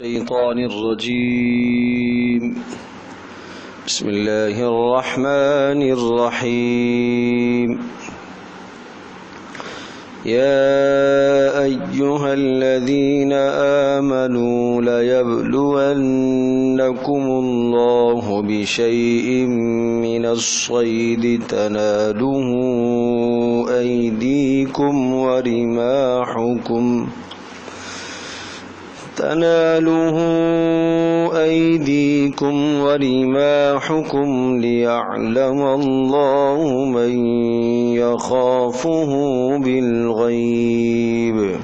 الشيطان الرجيم بسم الله الرحمن الرحيم يا أيها الذين آمنوا ليبلونكم الله بشيء من الصيد تناله أيديكم ورماحكم ليعلم الله من يخافه بالغيب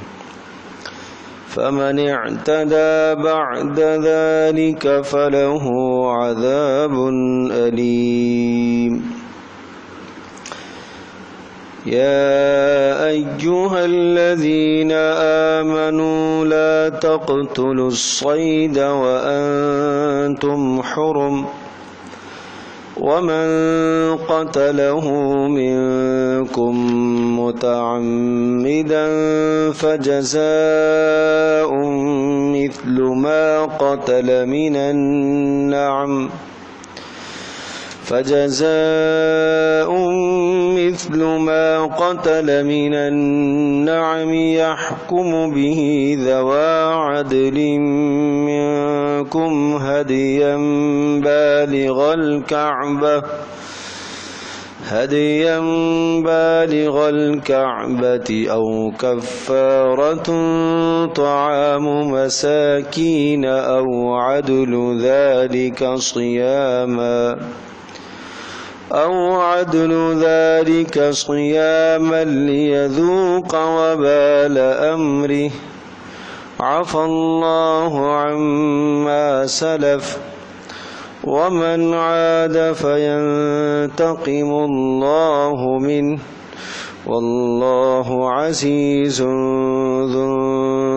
فمن اعتدى بعد ذلك فله عذاب أليم يا أيها الذين آمنوا لا تقتلوا الصيد وأنتم حرم ومن قتله منكم متعمدا فجزاء مثل ما قتل من النعم يحكم به ذوى عدل منكم هديا بالغ الكعبة أو كفارة طعام مساكين أو عدل ذلك صياما ليذوق وبال أمره عفى الله عما سلف ومن عاد فينتقم الله منه والله عزيز ذو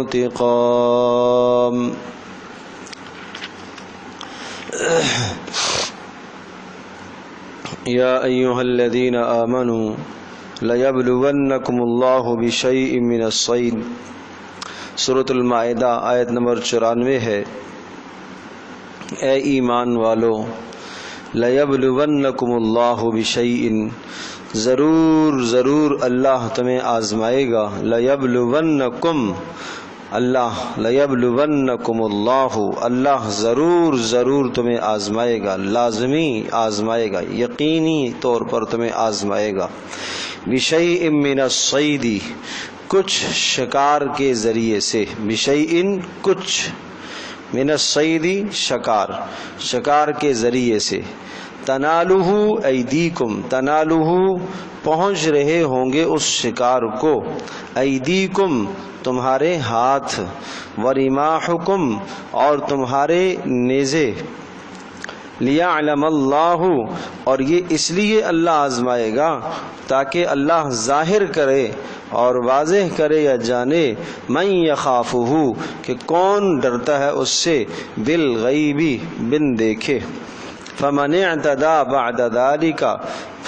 انتقام یا ایہا الذین آمنوا لیبلونکم اللہ بشیء من الصید. سورۃ المائدہ آیت نمبر 94 ہے. اے ایمان والو، لیبلونکم اللہ بشیء، ضرور اللہ تمہیں آزمائے گا. لیبلونکم اللہ ضرور تمہیں آزمائے گا، لازمی آزمائے گا، یقینی طور پر تمہیں آزمائے گا. بشیء من الصید، کچھ شکار کے ذریعے سے. بشیء کچھ، من الصید شکار کے ذریعے سے. تنالہ ایدیکم، تنالہ پہنچ رہے ہوں گے اس شکار کو. ایدیکم تمہارے ہاتھ، ورماحکم اور تمہارے نیزے. لیعلم اللہ، اور یہ اس لیے اللہ آزمائے گا تاکہ اللہ ظاہر کرے اور واضح کرے یا جانے من یخافہ کہ کون ڈرتا ہے اس سے، بالغیب بن دیکھے. فمن اعتدى بعد ذلك،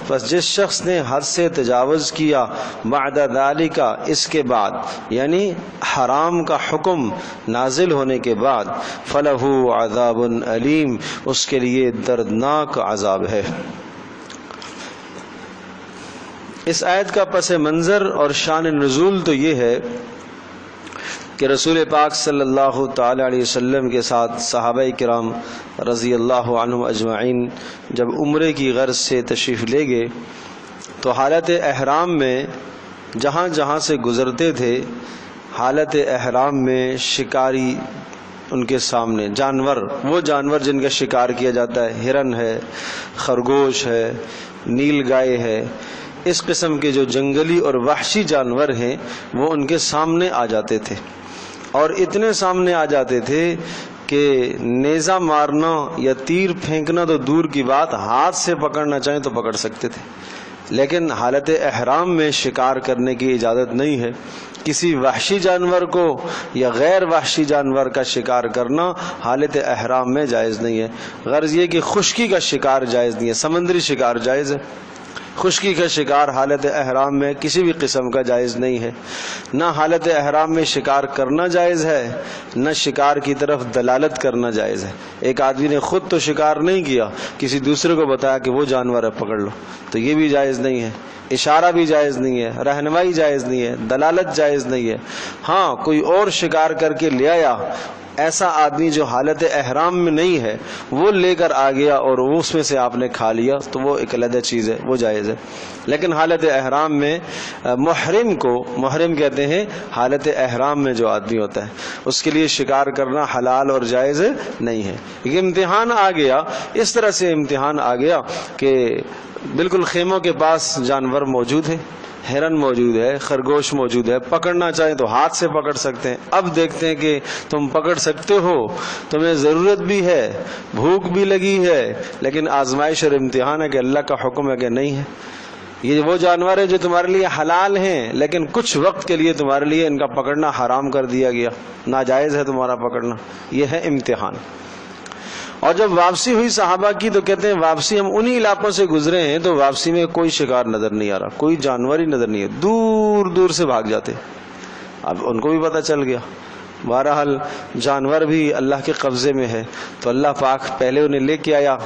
پس جس شخص نے حد سے تجاوز کیا، بعد ذلك اس کے بعد، یعنی حرام کا حکم نازل ہونے کے بعد، فلہ عذاب علیم، اس کے لیے دردناک عذاب ہے. اس آیت کا پس منظر اور شان نزول تو یہ ہے کہ رسول پاک صلی اللہ تعالی علیہ وسلم کے ساتھ صحابہ کرام رضی اللہ عنہم اجمعین جب عمرے کی غرض سے تشریف لے گئے تو حالت احرام میں جہاں سے گزرتے تھے، حالت احرام میں شکاری ان کے سامنے، وہ جانور جن کا شکار کیا جاتا ہے، ہرن ہے، خرگوش ہے، نیل گائے ہے، اس قسم کے جو جنگلی اور وحشی جانور ہیں وہ ان کے سامنے آ جاتے تھے، اور اتنے سامنے آ جاتے تھے کہ نیزہ مارنا یا تیر پھینکنا تو دور کی بات، ہاتھ سے پکڑنا چاہیں تو پکڑ سکتے تھے، لیکن حالت احرام میں شکار کرنے کی اجازت نہیں ہے. کسی وحشی جانور کو یا غیر وحشی جانور کا شکار کرنا حالت احرام میں جائز نہیں ہے. غرض یہ کہ خشکی کا شکار جائز نہیں ہے، سمندری شکار جائز ہے. خشکی کا شکار حالت احرام میں کسی بھی قسم کا جائز نہیں ہے، نہ حالت احرام میں شکار کرنا جائز ہے، نہ شکار کی طرف دلالت کرنا جائز ہے۔ ایک آدمی نے خود تو شکار نہیں کیا، کسی دوسرے کو بتایا کہ وہ جانور ہے پکڑ لو، تو یہ بھی جائز نہیں ہے۔ اشارہ بھی جائز نہیں ہے، رہنمائی جائز نہیں ہے، دلالت جائز نہیں ہے۔ ہاں کوئی اور شکار کر کے لے آیا، ایسا آدمی جو حالت احرام میں نہیں ہے وہ لے کر آ گیا اور اس میں سے آپ نے کھا لیا تو وہ ایک علیحدہ چیز ہے، وہ جائز ہے۔ لیکن حالت احرام میں محرم کو، محرم کہتے ہیں حالت احرام میں جو آدمی ہوتا ہے، اس کے لیے شکار کرنا حلال اور جائز نہیں ہے۔ یہ امتحان آ گیا، اس طرح سے امتحان آ گیا کہ بالکل خیموں کے پاس جانور موجود ہے، ہرن موجود ہے، خرگوش موجود ہے، پکڑنا چاہیں تو ہاتھ سے پکڑ سکتے ہیں۔ اب دیکھتے ہیں کہ تم پکڑ سکتے ہو، تمہیں ضرورت بھی ہے، بھوک بھی لگی ہے، لیکن آزمائش اور امتحان ہے کہ اللہ کا حکم ہے کہ نہیں ہے۔ یہ وہ جانور ہیں جو تمہارے لیے حلال ہیں، لیکن کچھ وقت کے لیے تمہارے لیے ان کا پکڑنا حرام کر دیا گیا، ناجائز ہے تمہارا پکڑنا۔ یہ ہے امتحان۔ اور جب واپسی ہوئی صحابہ کی تو کہتے ہیں واپسی ہم انہی علاقوں سے گزرے ہیں تو واپسی میں کوئی شکار نظر نہیں آ رہا، کوئی جانور ہی نظر نہیں ہے، دور دور سے بھاگ جاتے۔ اب ان کو بھی پتہ چل گیا، بہرحال جانور بھی اللہ کے قبضے میں ہے، تو اللہ پاک پہلے انہیں لے کے آیا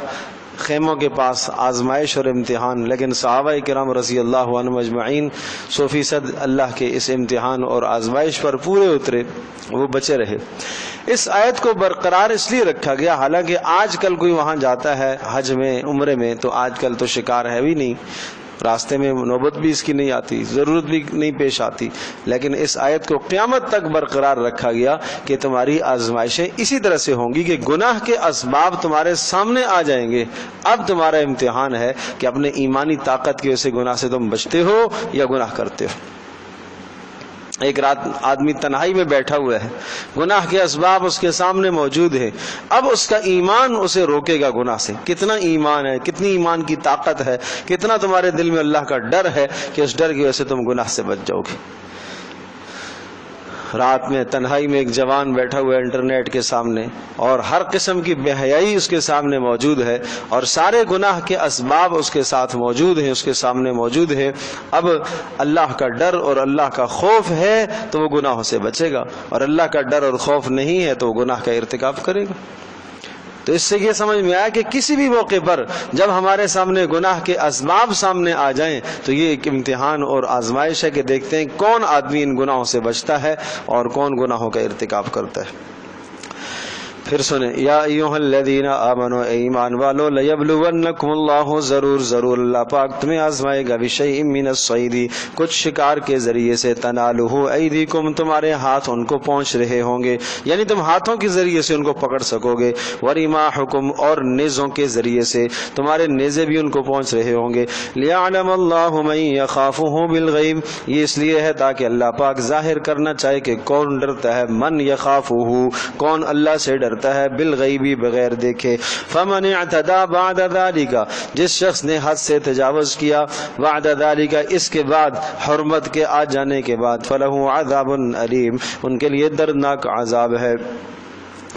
خیموں کے پاس، آزمائش اور امتحان۔ لیکن صحابہ کرام رضی اللہ عنہم اجمعین 100% اللہ کے اس امتحان اور آزمائش پر پورے اترے، وہ بچے رہے۔ اس آیت کو برقرار اس لیے رکھا گیا، حالانکہ آج کل کوئی وہاں جاتا ہے حج میں، عمرے میں، تو آج کل تو شکار ہے بھی نہیں، راستے میں نوبت بھی اس کی نہیں آتی، ضرورت بھی نہیں پیش آتی، لیکن اس آیت کو قیامت تک برقرار رکھا گیا کہ تمہاری آزمائشیں اسی طرح سے ہوں گی کہ گناہ کے اسباب تمہارے سامنے آ جائیں گے۔ اب تمہارا امتحان ہے کہ اپنے ایمانی طاقت کی وجہ سے گناہ سے تم بچتے ہو یا گناہ کرتے ہو۔ ایک رات آدمی تنہائی میں بیٹھا ہوا ہے، گناہ کے اسباب اس کے سامنے موجود ہیں، اب اس کا ایمان اسے روکے گا گناہ سے۔ کتنا ایمان ہے، کتنی ایمان کی طاقت ہے، کتنا تمہارے دل میں اللہ کا ڈر ہے کہ اس ڈر کی وجہ سے تم گناہ سے بچ جاؤ گے۔ رات میں تنہائی میں ایک جوان بیٹھا ہوا ہے انٹرنیٹ کے سامنے، اور ہر قسم کی بے حیائی اس کے سامنے موجود ہے، اور سارے گناہ کے اسباب اس کے ساتھ موجود ہیں، اس کے سامنے موجود ہیں۔ اب اللہ کا ڈر اور اللہ کا خوف ہے تو وہ گناہوں سے بچے گا، اور اللہ کا ڈر اور خوف نہیں ہے تو وہ گناہ کا ارتکاب کرے گا۔ تو اس سے یہ سمجھ میں آیا کہ کسی بھی موقع پر جب ہمارے سامنے گناہ کے اسباب سامنے آ جائیں تو یہ ایک امتحان اور آزمائش ہے کہ دیکھتے ہیں کون آدمی ان گناہوں سے بچتا ہے اور کون گناہوں کا ارتکاب کرتا ہے۔ پھر سنیں، یا ایھا الذین آمنوا، اے ایمان والو، لیبلونکم اللہ، ضرور اللہ پاک تمہیں آزمائے گا، بشیء من الصید، کچھ شکار کے ذریعے سے، تنالہ ایدیکم، تمہارے ہاتھ ان کو پہنچ رہے ہوں گے، یعنی تم ہاتھوں کے ذریعے سے ان کو پکڑ سکو گے، ورماحکم، اور نیزوں کے ذریعے سے تمہارے نیزے بھی ان کو پہنچ رہے ہوں گے، لیعلم اللہ من یخافہ بالغیب، یہ اس لیے ہے تاکہ اللہ پاک ظاہر کرنا چاہے کہ کون ڈرتا ہے، من یخافہ، کون اللہ سے ڈرتا ہے، بالغیبی، بغیر دیکھے، فمن اعتدى بعد ذلك، جس شخص نے حد سے تجاوز کیا، بعد ذلك، اس کے بعد، حرمت کے آ جانے کے بعد، فلہ عذاب علیم، ان کے لیے دردناک عذاب ہے۔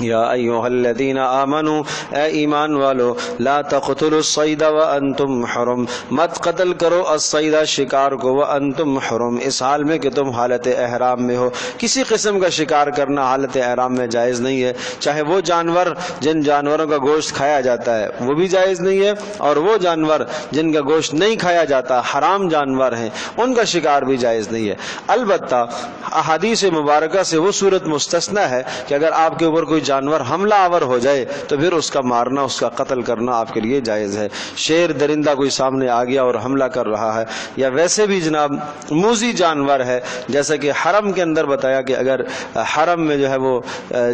یا ایھا الذین آمنوا، اے ایمان والو، لا تقتلوا الصید وانتم حرم، مت قتل کرو الصید، شکار کو، وانتم حرم، اس حال میں کہ تم حالت احرام میں ہو۔ کسی قسم کا شکار کرنا حالت احرام میں جائز نہیں ہے، چاہے وہ جانور جن جانوروں کا گوشت کھایا جاتا ہے وہ بھی جائز نہیں ہے، اور وہ جانور جن کا گوشت نہیں کھایا جاتا، حرام جانور ہیں، ان کا شکار بھی جائز نہیں ہے۔ البتہ احادیث مبارکہ سے وہ صورت مستثنی ہے کہ اگر آپ کے اوپر کوئی جانور حملہ آور ہو جائے تو پھر اس کا مارنا، اس کا قتل کرنا آپ کے لیے جائز ہے۔ شیر درندہ کوئی سامنے آ گیا اور حملہ کر رہا ہے، یا ویسے بھی جناب موذی جانور ہے، جیسا کہ حرم کے اندر بتایا کہ اگر حرم میں جو ہے وہ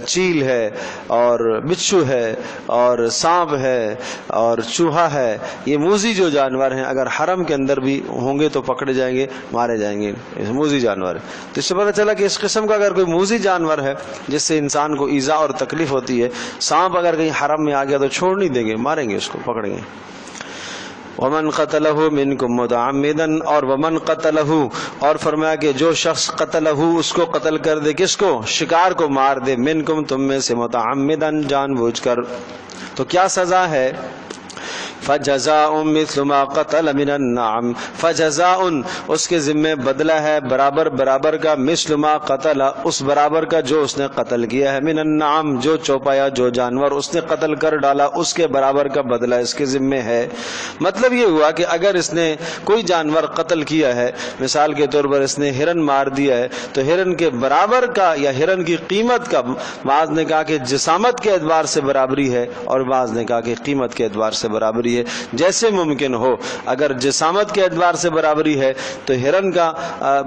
چیل ہے اور بچھو ہے اور سانپ ہے اور چوہا ہے، یہ موذی جو جانور ہیں اگر حرم کے اندر بھی ہوں گے تو پکڑے جائیں گے، مارے جائیں گے، موذی جانور ہے۔ تو اس سے پتہ چلا کہ اس قسم کا اگر کوئی موذی جانور ہے جس سے انسان کو ایذا اور تکلیف ہوتی ہے، سانپ اگر کہیں حرم میں آ گیا تو چھوڑ نہیں دیں گے، ماریں گے، اس کو پکڑیں گے۔ ومن قتلہ منکم متعمدا، اور ومن قتلہ، اور فرمایا کہ جو شخص قتلہ، اس کو قتل کر دے، کس کو؟ شکار کو مار دے، منکم، تم میں سے، متعمدا، جان بوجھ کر، تو کیا سزا ہے؟ فجزاء مثل ما قتل من النعم، فجزاء اس کے ذمے بدلہ ہے برابر برابر کا، مثل ما قتل اس برابر کا جو اس نے قتل کیا ہے، من النعم جو چوپایا جو جانور اس نے قتل کر ڈالا اس کے برابر کا بدلہ اس کے ذمے ہے۔ مطلب یہ ہوا کہ اگر اس نے کوئی جانور قتل کیا ہے، مثال کے طور پر اس نے ہرن مار دیا ہے، تو ہرن کے برابر کا یا ہرن کی قیمت کا، بعض نے کہا کہ جسامت کے اعتبار سے برابری ہے اور بعض نے کہا کہ قیمت کے اعتبار سے برابری ہے، جیسے ممکن ہو۔ اگر جسامت کے اعتبار سے برابری ہے تو ہرن کا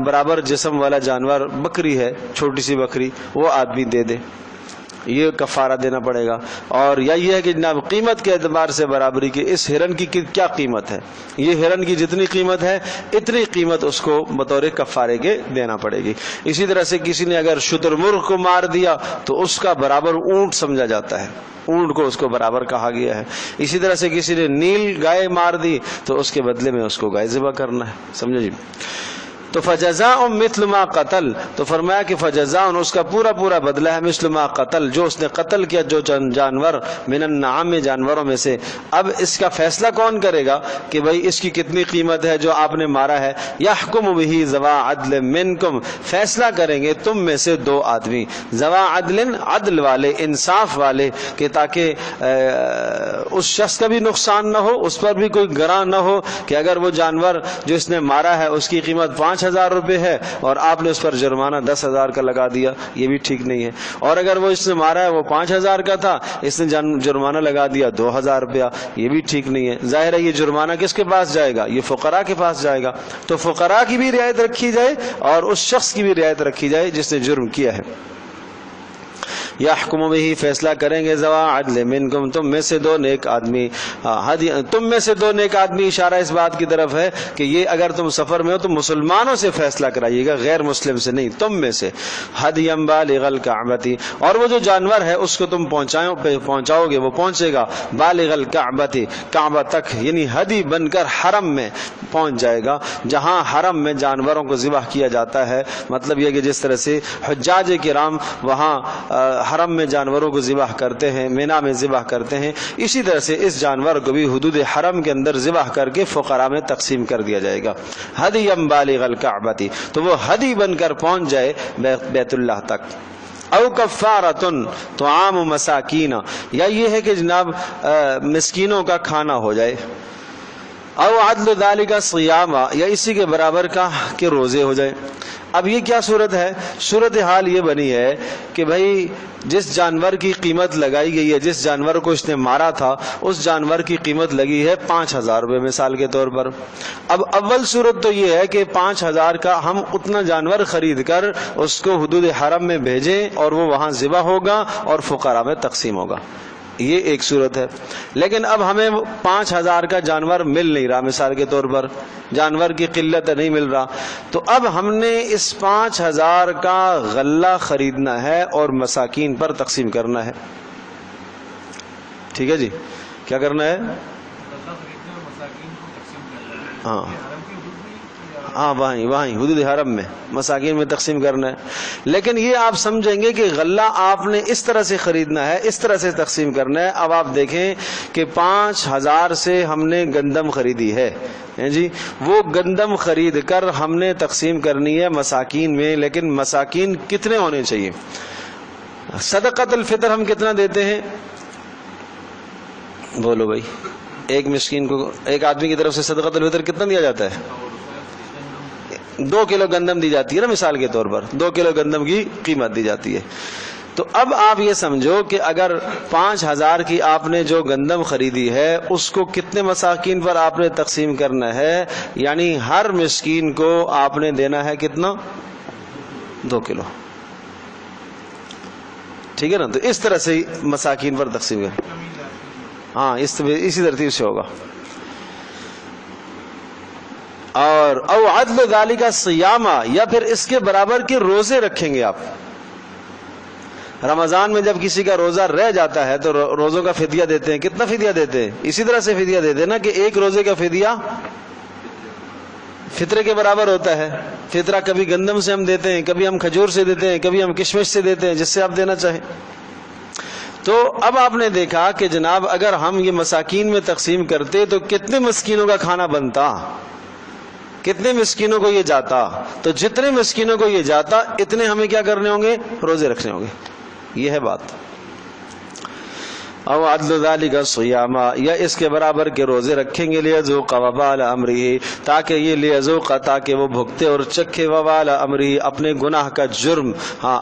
برابر جسم والا جانور بکری ہے، چھوٹی سی بکری، وہ آدمی دے دے، یہ کفارہ دینا پڑے گا۔ اور یا یہ ہے کہ جناب قیمت کے اعتبار سے برابری کی، اس ہرن کی کیا قیمت ہے، یہ ہرن کی جتنی قیمت ہے اتنی قیمت اس کو بطور کفارے کے دینا پڑے گی۔ اسی طرح سے کسی نے اگر شتر مرغ کو مار دیا تو اس کا برابر اونٹ سمجھا جاتا ہے، اونٹ کو اس کو برابر کہا گیا ہے۔ اسی طرح سے کسی نے نیل گائے مار دی تو اس کے بدلے میں اس کو گائے ذبح کرنا ہے، سمجھو جی۔ تو فجزاء مثل ما قتل، تو فرمایا کہ فجزاء اس کا پورا پورا بدلہ ہے، مثل ما قتل جو اس نے قتل کیا جو جانور، من النعام جانوروں میں سے۔ اب اس کا فیصلہ کون کرے گا کہ بھئی اس کی کتنی قیمت ہے جو آپ نے مارا ہے؟ یحکم بہ ذوا عدل منکم، فیصلہ کریں گے تم میں سے دو آدمی، ذوا عدل عدل والے، انصاف والے، کہ تاکہ اس شخص کا بھی نقصان نہ ہو، اس پر بھی کوئی گراں نہ ہو کہ اگر وہ جانور جو اس نے مارا ہے اس کی قیمت 5,000 روپے ہے اور آپ نے اس پر جرمانہ 10,000 کا لگا دیا، یہ بھی ٹھیک نہیں ہے۔ اور اگر وہ اس نے مارا ہے وہ 5,000 کا تھا، اس نے جرمانہ لگا دیا 2,000 روپیہ، یہ بھی ٹھیک نہیں ہے۔ ظاہر ہے یہ جرمانہ کس کے پاس جائے گا؟ یہ فقراء کے پاس جائے گا۔ تو فقراء کی بھی رعایت رکھی جائے اور اس شخص کی بھی رعایت رکھی جائے جس نے جرم کیا ہے۔ یحکم بہ فیصلہ کریں گے ذوا عدل منکم تم میں سے دو نیک آدمی، تم میں سے دو نیک آدمی، اشارہ اس بات کی طرف ہے کہ یہ اگر تم سفر میں ہو تو مسلمانوں سے فیصلہ کرائیے گا، غیر مسلم سے نہیں، تم میں سے۔ ہدی بالغ الکعبۃ، اور وہ جو جانور ہے اس کو تم پہنچاؤ گے، وہ پہنچے گا بالغ الکعبۃ، کعبہ تک، یعنی ہدی بن کر حرم میں پہنچ جائے گا، جہاں حرم میں جانوروں کو ذبح کیا جاتا ہے۔ مطلب یہ کہ جس طرح سے حجاج کرام وہاں حرم میں جانوروں کو ذبح کرتے ہیں، مینا میں ذبح کرتے ہیں، اسی طرح سے اس جانور کو بھی حدود حرم کے اندر ذبح کر کے فقراء میں تقسیم کر دیا جائے گا۔ ہدی بالغ الکعبۃ، تو وہ ہدی بن کر پہنچ جائے بیت اللہ تک۔ او کفارۃ طعام مساکین، یا یہ ہے کہ جناب مسکینوں کا کھانا ہو جائے، او عدل ذالک صیام، یا اسی کے برابر کا کہ روزے ہو جائے۔ اب یہ کیا صورت ہے؟ صورت حال یہ بنی ہے کہ بھائی جس جانور کی قیمت لگائی گئی ہے، جس جانور کو اس نے مارا تھا اس جانور کی قیمت لگی ہے 5,000 روپے مثال کے طور پر۔ اب اول صورت تو یہ ہے کہ 5,000 کا ہم اتنا جانور خرید کر اس کو حدود حرم میں بھیجیں اور وہ وہاں ذبح ہوگا اور فقراء میں تقسیم ہوگا، یہ ایک صورت ہے۔ لیکن اب ہمیں 5,000 کا جانور مل نہیں رہا، مثال کے طور پر جانور کی قلت نہیں مل رہا، تو اب ہم نے اس 5,000 کا غلہ خریدنا ہے اور مساکین پر تقسیم کرنا ہے۔ ٹھیک ہے جی، کیا کرنا ہے؟ ہاں وہیں حدود حرم میں مساکین میں تقسیم کرنا ہے۔ لیکن یہ آپ سمجھیں گے کہ غلہ آپ نے اس طرح سے خریدنا ہے، اس طرح سے تقسیم کرنا ہے۔ اب آپ دیکھیں کہ 5,000 سے ہم نے گندم خریدی ہے جی، وہ گندم خرید کر ہم نے تقسیم کرنی ہے مساکین میں، لیکن مساکین کتنے ہونے چاہیے؟ صدقۃ الفطر ہم کتنا دیتے ہیں؟ بولو بھائی، ایک مسکین کو، ایک آدمی کی طرف سے صدقۃ الفطر کتنا دیا جاتا ہے؟ 2 کلو گندم دی جاتی ہے نا، مثال کے طور پر 2 کلو گندم کی قیمت دی جاتی ہے۔ تو اب آپ یہ سمجھو کہ اگر 5,000 کی آپ نے جو گندم خریدی ہے اس کو کتنے مساکین پر آپ نے تقسیم کرنا ہے، یعنی ہر مسکین کو آپ نے دینا ہے کتنا؟ 2 کلو۔ ٹھیک ہے نا، تو اس طرح سے مساکین پر تقسیم ہے، ہاں اسی ترتیب سے ہوگا۔ اور او عدل ذالک صیام، یا پھر اس کے برابر کے روزے رکھیں گے آپ۔ رمضان میں جب کسی کا روزہ رہ جاتا ہے تو روزوں کا فدیہ دیتے ہیں، کتنا فدیہ دیتے ہیں؟ اسی طرح سے فدیہ دیتے ہیں نا کہ ایک روزے کا فدیہ فطرے کے برابر ہوتا ہے۔ فطرہ کبھی گندم سے ہم دیتے ہیں، کبھی ہم کھجور سے دیتے ہیں، کبھی ہم کشمش سے دیتے ہیں، جس سے آپ دینا چاہیں۔ تو اب آپ نے دیکھا کہ جناب اگر ہم یہ مساکین میں تقسیم کرتے تو کتنے مسکینوں کا کھانا بنتا، کتنے مسکینوں کو یہ جاتا، تو جتنے مسکینوں کو یہ جاتا اتنے ہمیں کیا کرنے ہوں گے، روزے رکھنے ہوں گے. یہ ہے بات. او عدل ذالک صیاما، یا اس کے برابر کے روزے رکھیں گے، لیذوق وبال امرہ، تاکہ یہ لیذوق، تاکہ وہ بھگتے اور چکھے، وبال امرہ، اپنے گناہ کا جرم، ہاں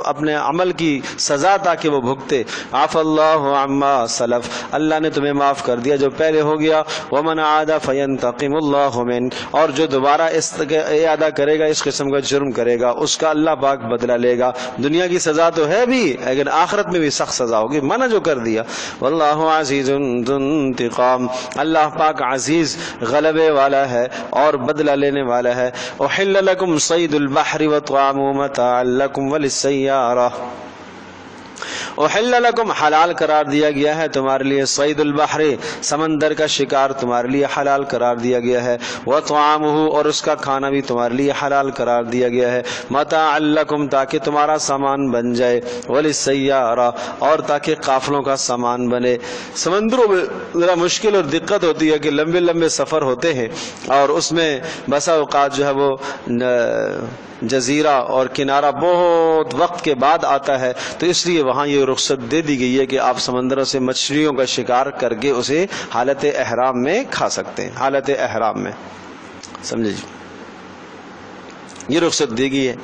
اپنے عمل کی سزا تاکہ وہ بھگتے. عفا اللہ عما سلف، اللہ نے تمہیں معاف کر دیا جو پہلے ہو گیا. ومن عاد فینتقم اللہ من، اور جو دوبارہ اعادہ کرے گا، اس قسم کا جرم کرے گا، اس کا اللہ پاک بدلہ لے گا. دنیا کی سزا تو ہے بھی، لیکن آخرت میں بھی سخت سزا ہوگی، منع جو کر دیا. واللہ عزیز ذو انتقام، اللہ پاک عزیز غلبے والا ہے اور بدلہ لینے والا ہے. احل لکم صید البحر وطعامہ متاعا لکم وللسیارہ، احل لکم، حلال قرار دیا گیا ہے تمہارے لیے، صید البحر، سمندر کا شکار تمہارے لیے حلال قرار دیا گیا ہے، وطعامہ، اور اس کا کھانا بھی تمہارے لیے حلال قرار دیا گیا ہے، متاعا لکم، تاکہ تمہارا سامان بن جائے، وللسیارہ، اور تاکہ قافلوں کا سامان بنے. سمندروں میں ذرا مشکل اور دقت ہوتی ہے کہ لمبے لمبے سفر ہوتے ہیں اور اس میں بسا اوقات جو ہے وہ جزیرہ اور کنارہ بہت وقت کے بعد آتا ہے، تو اس لیے وہاں یہ رخصت دے دی گئی ہے کہ آپ سمندروں سے مچھلیوں کا شکار کر کے اسے حالت احرام میں کھا سکتے ہیں، حالت احرام میں، سمجھے جی، یہ رخصت دی گئی ہے.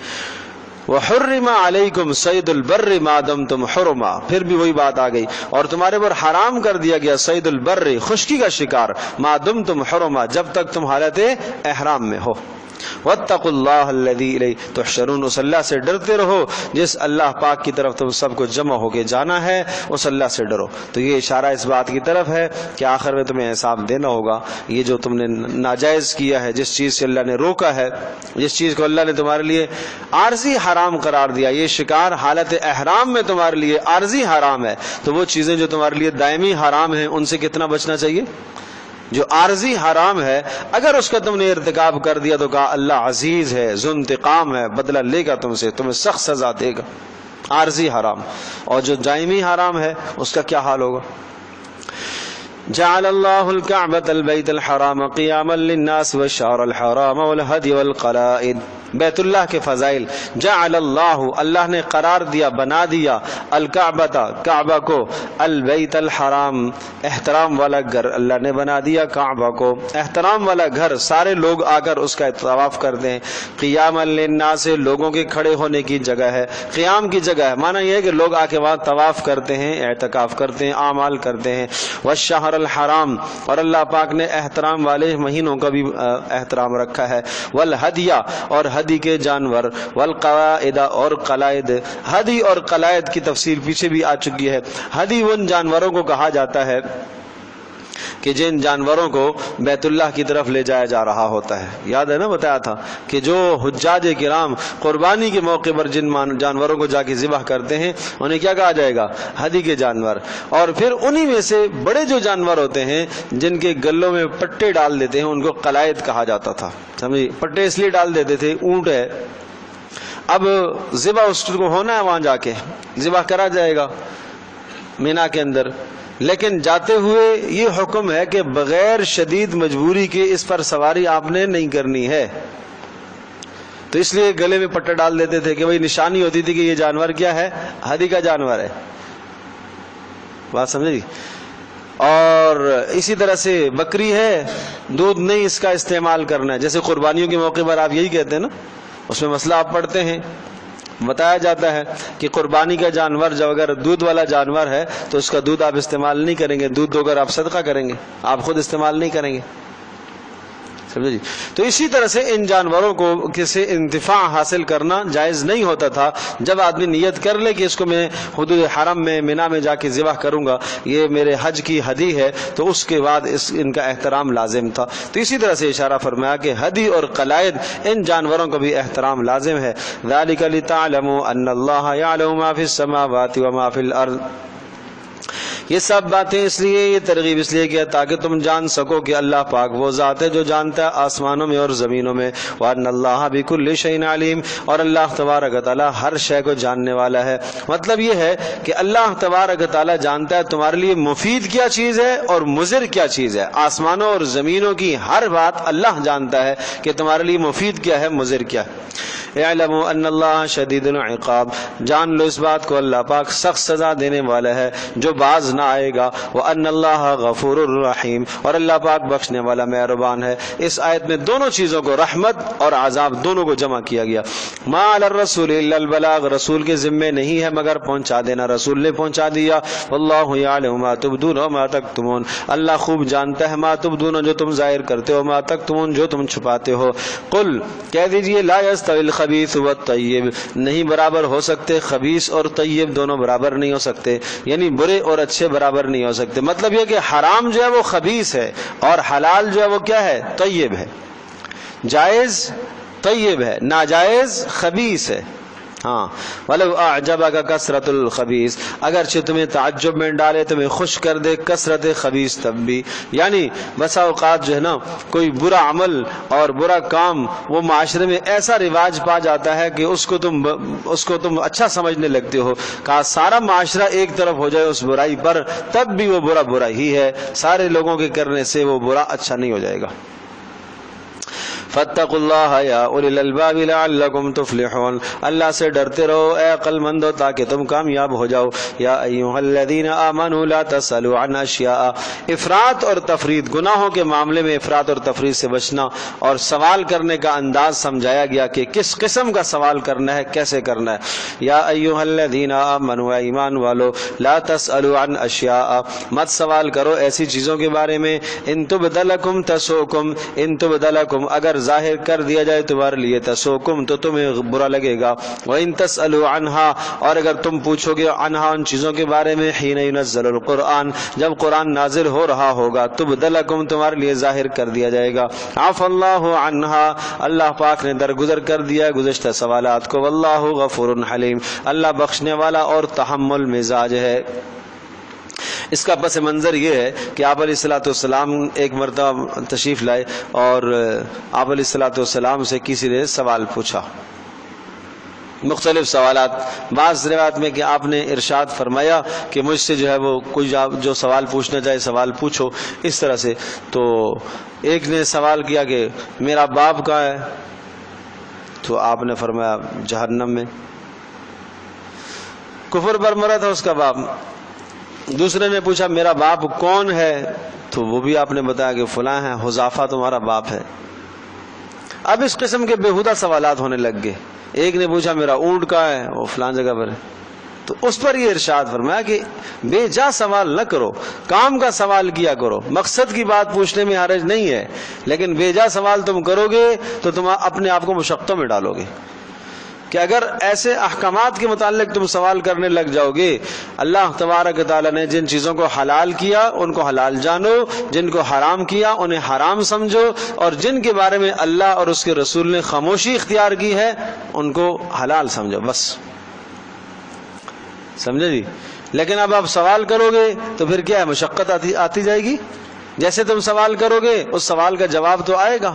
وحرم علیکم صید البر ما دمتم حرما، پھر بھی وہی بات آ گئی، اور تمہارے پر حرام کر دیا گیا صید البر، خشکی کا شکار، ما دمتم حرما، جب تک تم حالت احرام میں ہو. واتقوا اللہ الذی الیہ تحشرون، اس اللہ سے ڈرتے رہو جس اللہ پاک کی طرف تم سب کو جمع ہو کے جانا ہے، اس اللہ سے ڈرو. تو یہ اشارہ اس بات کی طرف ہے کہ آخر میں تمہیں حساب دینا ہوگا. یہ جو تم نے ناجائز کیا ہے، جس چیز سے اللہ نے روکا ہے، جس چیز کو اللہ نے تمہارے لیے عارضی حرام قرار دیا، یہ شکار حالت احرام میں تمہارے لیے عارضی حرام ہے، تو وہ چیزیں جو تمہارے لیے دائمی حرام ہیں ان سے کتنا بچنا چاہیے. جو عارضی حرام ہے اگر اس کا تم نے ارتکاب کر دیا تو کہا اللہ عزیز ہے، ذو انتقام ہے، بدلہ لے گا تم سے، تمہیں سخت سزا دے گا. عارضی حرام. اور جو دائمی حرام ہے اس کا کیا حال ہوگا. جعل اللہ الکعبۃ البیت الحرام قیاما للناس والشہر الحرام والہدی والقلائد. بیت اللہ کے فضائل. جعل اللہ، اللہ نے قرار دیا، بنا دیا، الکعبۃ، کعبہ کو، البیت الحرام، احترام والا گھر، اللہ نے بنا دیا کعبہ کو احترام والا گھر، سارے لوگ آ کر اس کا طواف کرتے ہیں. قیاما للناس، لوگوں کے کھڑے ہونے کی جگہ ہے، قیام کی جگہ ہے، معنی یہ ہے کہ لوگ آ کے وہاں طواف کرتے ہیں، اعتکاف کرتے ہیں، اعمال کرتے ہیں. والشہر الحرام، اور اللہ پاک نے احترام والے مہینوں کا بھی احترام رکھا ہے. والہدی، اور ہدی کے جانور، والقلائد، اور قلائد. ہدی اور قلائد کی تفصیل پیچھے بھی آ چکی ہے. ہدی ان جانوروں کو کہا جاتا ہے کہ جن جانوروں کو بیت اللہ کی طرف لے جایا جا رہا ہوتا ہے. یاد ہے نا، بتایا تھا کہ جو حجاج کرام قربانی کے موقع پر جن جانوروں کو جا کے ذبح کرتے ہیں انہیں کیا کہا جائے گا، ہدی کے جانور. اور پھر انہی میں سے بڑے جو جانور ہوتے ہیں جن کے گلوں میں پٹے ڈال دیتے ہیں ان کو قلائد کہا جاتا تھا. سمجھے، پٹے اس لیے ڈال دیتے تھے، اونٹ ہے، اب ذبح اس کو ہونا ہے، وہاں جا کے ذبح کرا جائے گا مینا کے اندر، لیکن جاتے ہوئے یہ حکم ہے کہ بغیر شدید مجبوری کے اس پر سواری آپ نے نہیں کرنی ہے. تو اس لیے گلے میں پٹا ڈال دیتے تھے کہ بھئی نشانی ہوتی تھی کہ یہ جانور کیا ہے، ہدی کا جانور ہے. بات سمجھے گی. اور اسی طرح سے بکری ہے، دودھ نہیں اس کا استعمال کرنا ہے. جیسے قربانیوں کے موقع پر آپ یہی کہتے ہیں نا، اس میں مسئلہ آپ پڑھتے ہیں، بتایا جاتا ہے کہ قربانی کا جانور جو اگر دودھ والا جانور ہے تو اس کا دودھ آپ استعمال نہیں کریں گے، دودھ دو کر آپ صدقہ کریں گے، آپ خود استعمال نہیں کریں گے. سمجھے جی. تو اسی طرح سے ان جانوروں کو کسی انتفاع حاصل کرنا جائز نہیں ہوتا تھا. جب آدمی نیت کر لے کہ اس کو میں حدود حرم میں مینا میں جا کے ذبح کروں گا، یہ میرے حج کی ہدی ہے، تو اس کے بعد ان کا احترام لازم تھا. تو اسی طرح سے اشارہ فرمایا کہ ہدی اور قلائد ان جانوروں کا بھی احترام لازم ہے. ذالک لتعلموا ان اللہ یعلم ما فی السماوات وما فی الارض، یہ سب باتیں اس لیے، یہ ترغیب اس لیے کیا تاکہ تم جان سکو کہ اللہ پاک وہ ذات ہے جو جانتا ہے آسمانوں میں اور زمینوں میں، وَأَنَّ اللَّهَ بِكُلِّ شَيْءٍ عَلِيمٌ، اور اللہ تبارک و تعالیٰ ہر شے کو جاننے والا ہے۔ مطلب یہ ہے کہ اللہ تبارک و تعالیٰ جانتا ہے تمہارے لیے مفید کیا چیز ہے اور مضر کیا چیز ہے۔ آسمانوں اور زمینوں کی ہر بات اللہ جانتا ہے کہ تمہارے لیے مفید کیا ہے، مضر کیا ہے۔ اعلموا ان اللہ شدید العقاب، جان لو اس بات کو اللہ پاک سخت سزا دینے والا ہے جو باز نہ آئے گا۔ وان اللہ غفور الرحیم، اور اللہ پاک بخشنے والا مہربان ہے۔ اس آیت میں دونوں چیزوں کو، رحمت اور عذاب، دونوں کو جمع کیا گیا۔ ما علی الرسول الا البلاغ، رسول کے ذمے نہیں ہے مگر پہنچا دینا، رسول نے پہنچا دیا۔ واللہ یعلم ما تبدون وما تکتمون، اللہ خوب جانتا ہے ما تبدون، جو تم ظاہر کرتے ہو، ما تکتمون، جو تم چھپاتے ہو۔ قل، کہہ دیجئے، لا یستوی الخبیث والطیب، نہیں برابر ہو سکتے خبیث اور طیب، دونوں برابر نہیں ہو سکتے، یعنی برے اور اچھے برابر نہیں ہو سکتے۔ مطلب یہ کہ حرام جو ہے وہ خبیث ہے اور حلال جو ہے وہ کیا ہے، طیب ہے، جائز طیب ہے، ناجائز خبیث ہے۔ ہاں، وَلَوْ أَعْجَبَكَ كَثْرَةُ الْخَبِيثِ، اگرچہ تمہیں تعجب میں ڈالے، تمہیں خوش کر دے کثرت خبیث، تب بھی، یعنی بسا اوقات جو ہے نا کوئی برا عمل اور برا کام وہ معاشرے میں ایسا رواج پا جاتا ہے کہ اس کو تم اچھا سمجھنے لگتے ہو، کہا سارا معاشرہ ایک طرف ہو جائے اس برائی پر، تب بھی وہ برا ہی ہے، سارے لوگوں کے کرنے سے وہ برا اچھا نہیں ہو جائے گا۔ فاتقوا اللہ یا اولی الالباب لعلکم تفلحون، اللہ سے ڈرتے رہو اے عقل مندو تاکہ تم کامیاب ہو جاؤ۔ یا ایھا الذین آمنوا لا تسألوا عن اشیاء، افراط اور تفریط، گناہوں کے معاملے میں افراط اور تفریط سے بچنا، اور سوال کرنے کا انداز سمجھایا گیا کہ کس قسم کا سوال کرنا ہے، کیسے کرنا ہے۔ یا ایھا الذین آمنوا، ایمان والو، لا تسألوا عن اشیاء، مت سوال کرو ایسی چیزوں کے بارے میں، ان تبد لکم تسؤکم، ان تبد لکم، اگر ظاہر کر دیا جائے تمہارے لیے، تسؤکم، تو تمہیں برا لگے گا، وَإِن تسألوا عنها، اور اگر تم پوچھو گے عنہا، ان چیزوں کے بارے میں، حین ينزل القرآن، جب قرآن نازل ہو رہا ہوگا، تبد لکم، تمہارے لیے ظاہر کر دیا جائے گا۔ عفا اللہ عنها، اللہ پاک نے درگزر کر دیا گزشتہ سوالات کو۔ واللہ غفور حلیم، اللہ بخشنے والا اور تحمل مزاج ہے۔ اس کا پس منظر یہ ہے کہ آپ علیہ الصلوۃ والسلام ایک مرتبہ تشریف لائے اور آپ علیہ الصلوۃ والسلام سے کسی نے سوال پوچھا، مختلف سوالات۔ بعض روایت میں کہ آپ نے ارشاد فرمایا کہ مجھ سے جو ہے وہ کوئی جو سوال پوچھنا چاہے سوال پوچھو، اس طرح سے۔ تو ایک نے سوال کیا کہ میرا باپ کہاں ہے؟ تو آپ نے فرمایا جہنم میں، کفر پر مرا تھا اس کا باپ۔ دوسرے نے پوچھا میرا باپ کون ہے؟ تو وہ بھی آپ نے بتایا کہ فلاں ہے، حذیفہ تمہارا باپ ہے۔ اب اس قسم کے بیہودہ سوالات ہونے لگ گئے۔ ایک نے پوچھا میرا اونٹ کہاں ہے؟ وہ فلاں جگہ پر ہے۔ تو اس پر یہ ارشاد فرمایا کہ بے جا سوال نہ کرو، کام کا سوال کیا کرو، مقصد کی بات پوچھنے میں حرج نہیں ہے، لیکن بے جا سوال تم کرو گے تو تم اپنے آپ کو مشقتوں میں ڈالو گے۔ کہ اگر ایسے احکامات کے متعلق تم سوال کرنے لگ جاؤ گے، اللہ تبارک تعالیٰ نے جن چیزوں کو حلال کیا ان کو حلال جانو، جن کو حرام کیا انہیں حرام سمجھو، اور جن کے بارے میں اللہ اور اس کے رسول نے خاموشی اختیار کی ہے ان کو حلال سمجھو، بس، سمجھے جی۔ لیکن اب آپ سوال کرو گے تو پھر کیا ہے، مشقت آتی جائے گی۔ جیسے تم سوال کرو گے اس سوال کا جواب تو آئے گا۔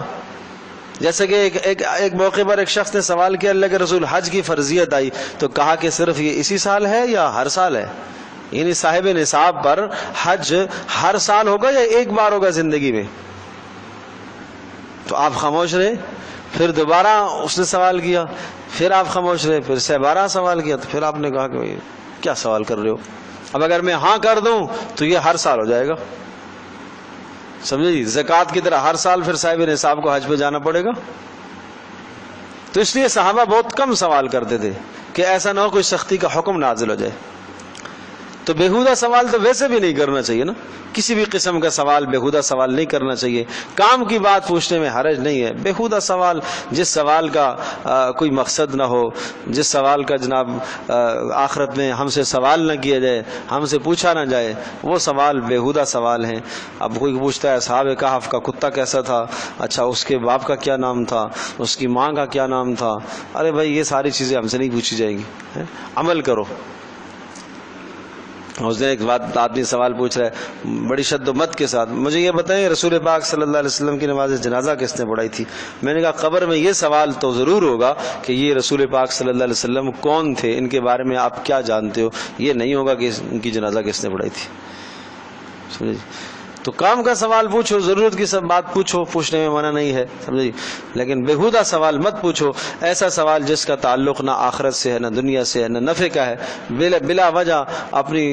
جیسے کہ ایک موقع پر ایک شخص نے سوال کیا اللہ کے رسول حج کی فرضیت آئی تو کہا کہ صرف یہ اسی سال ہے یا ہر سال ہے؟ یعنی صاحب نصاب پر حج ہر سال ہوگا یا ایک بار ہوگا زندگی میں؟ تو آپ خاموش رہے۔ پھر دوبارہ اس نے سوال کیا، پھر آپ خاموش رہے، پھر 12 سوال کیا، تو پھر آپ نے کہا کہ کیا سوال کر رہے ہو؟ اب اگر میں ہاں کر دوں تو یہ ہر سال ہو جائے گا، سمجھے جی۔ زکوٰۃ کی طرح ہر سال پھر صاحب نصاب کو حج پہ جانا پڑے گا۔ تو اس لیے صحابہ بہت کم سوال کرتے تھے کہ ایسا نہ ہو کوئی سختی کا حکم نازل ہو جائے۔ تو بیہودہ سوال تو ویسے بھی نہیں کرنا چاہیے نا، کسی بھی قسم کا سوال بیہودہ سوال نہیں کرنا چاہیے۔ کام کی بات پوچھنے میں حرج نہیں ہے، بیہودہ سوال جس سوال کا کوئی مقصد نہ ہو، جس سوال کا جناب آخرت میں ہم سے سوال نہ کیا جائے، ہم سے پوچھا نہ جائے، وہ سوال بیہودہ سوال ہیں۔ اب کوئی پوچھتا ہے اصحاب کہف کا کتا کیسا تھا؟ اچھا اس کے باپ کا کیا نام تھا؟ اس کی ماں کا کیا نام تھا؟ ارے بھائی یہ ساری چیزیں ہم سے نہیں پوچھی جائیں گی، عمل کرو۔ اس دن ایک بات آدمی سوال پوچھ رہا ہے بڑی شد و مت کے ساتھ، مجھے یہ بتائیں رسول پاک صلی اللہ علیہ وسلم کی نماز جنازہ کس نے پڑھائی تھی؟ میں نے کہا قبر میں یہ سوال تو ضرور ہوگا کہ یہ رسول پاک صلی اللہ علیہ وسلم کون تھے، ان کے بارے میں آپ کیا جانتے ہو، یہ نہیں ہوگا کہ ان کی جنازہ کس نے پڑھائی تھی. سمجھے؟ تو کام کا سوال پوچھو، ضرورت کی سب بات پوچھو، پوچھنے میں منع نہیں ہے، سمجھے، لیکن بےہودہ سوال مت پوچھو، ایسا سوال جس کا تعلق نہ آخرت سے ہے، نہ دنیا سے ہے، نہ نفع کا ہے، بلا وجہ اپنی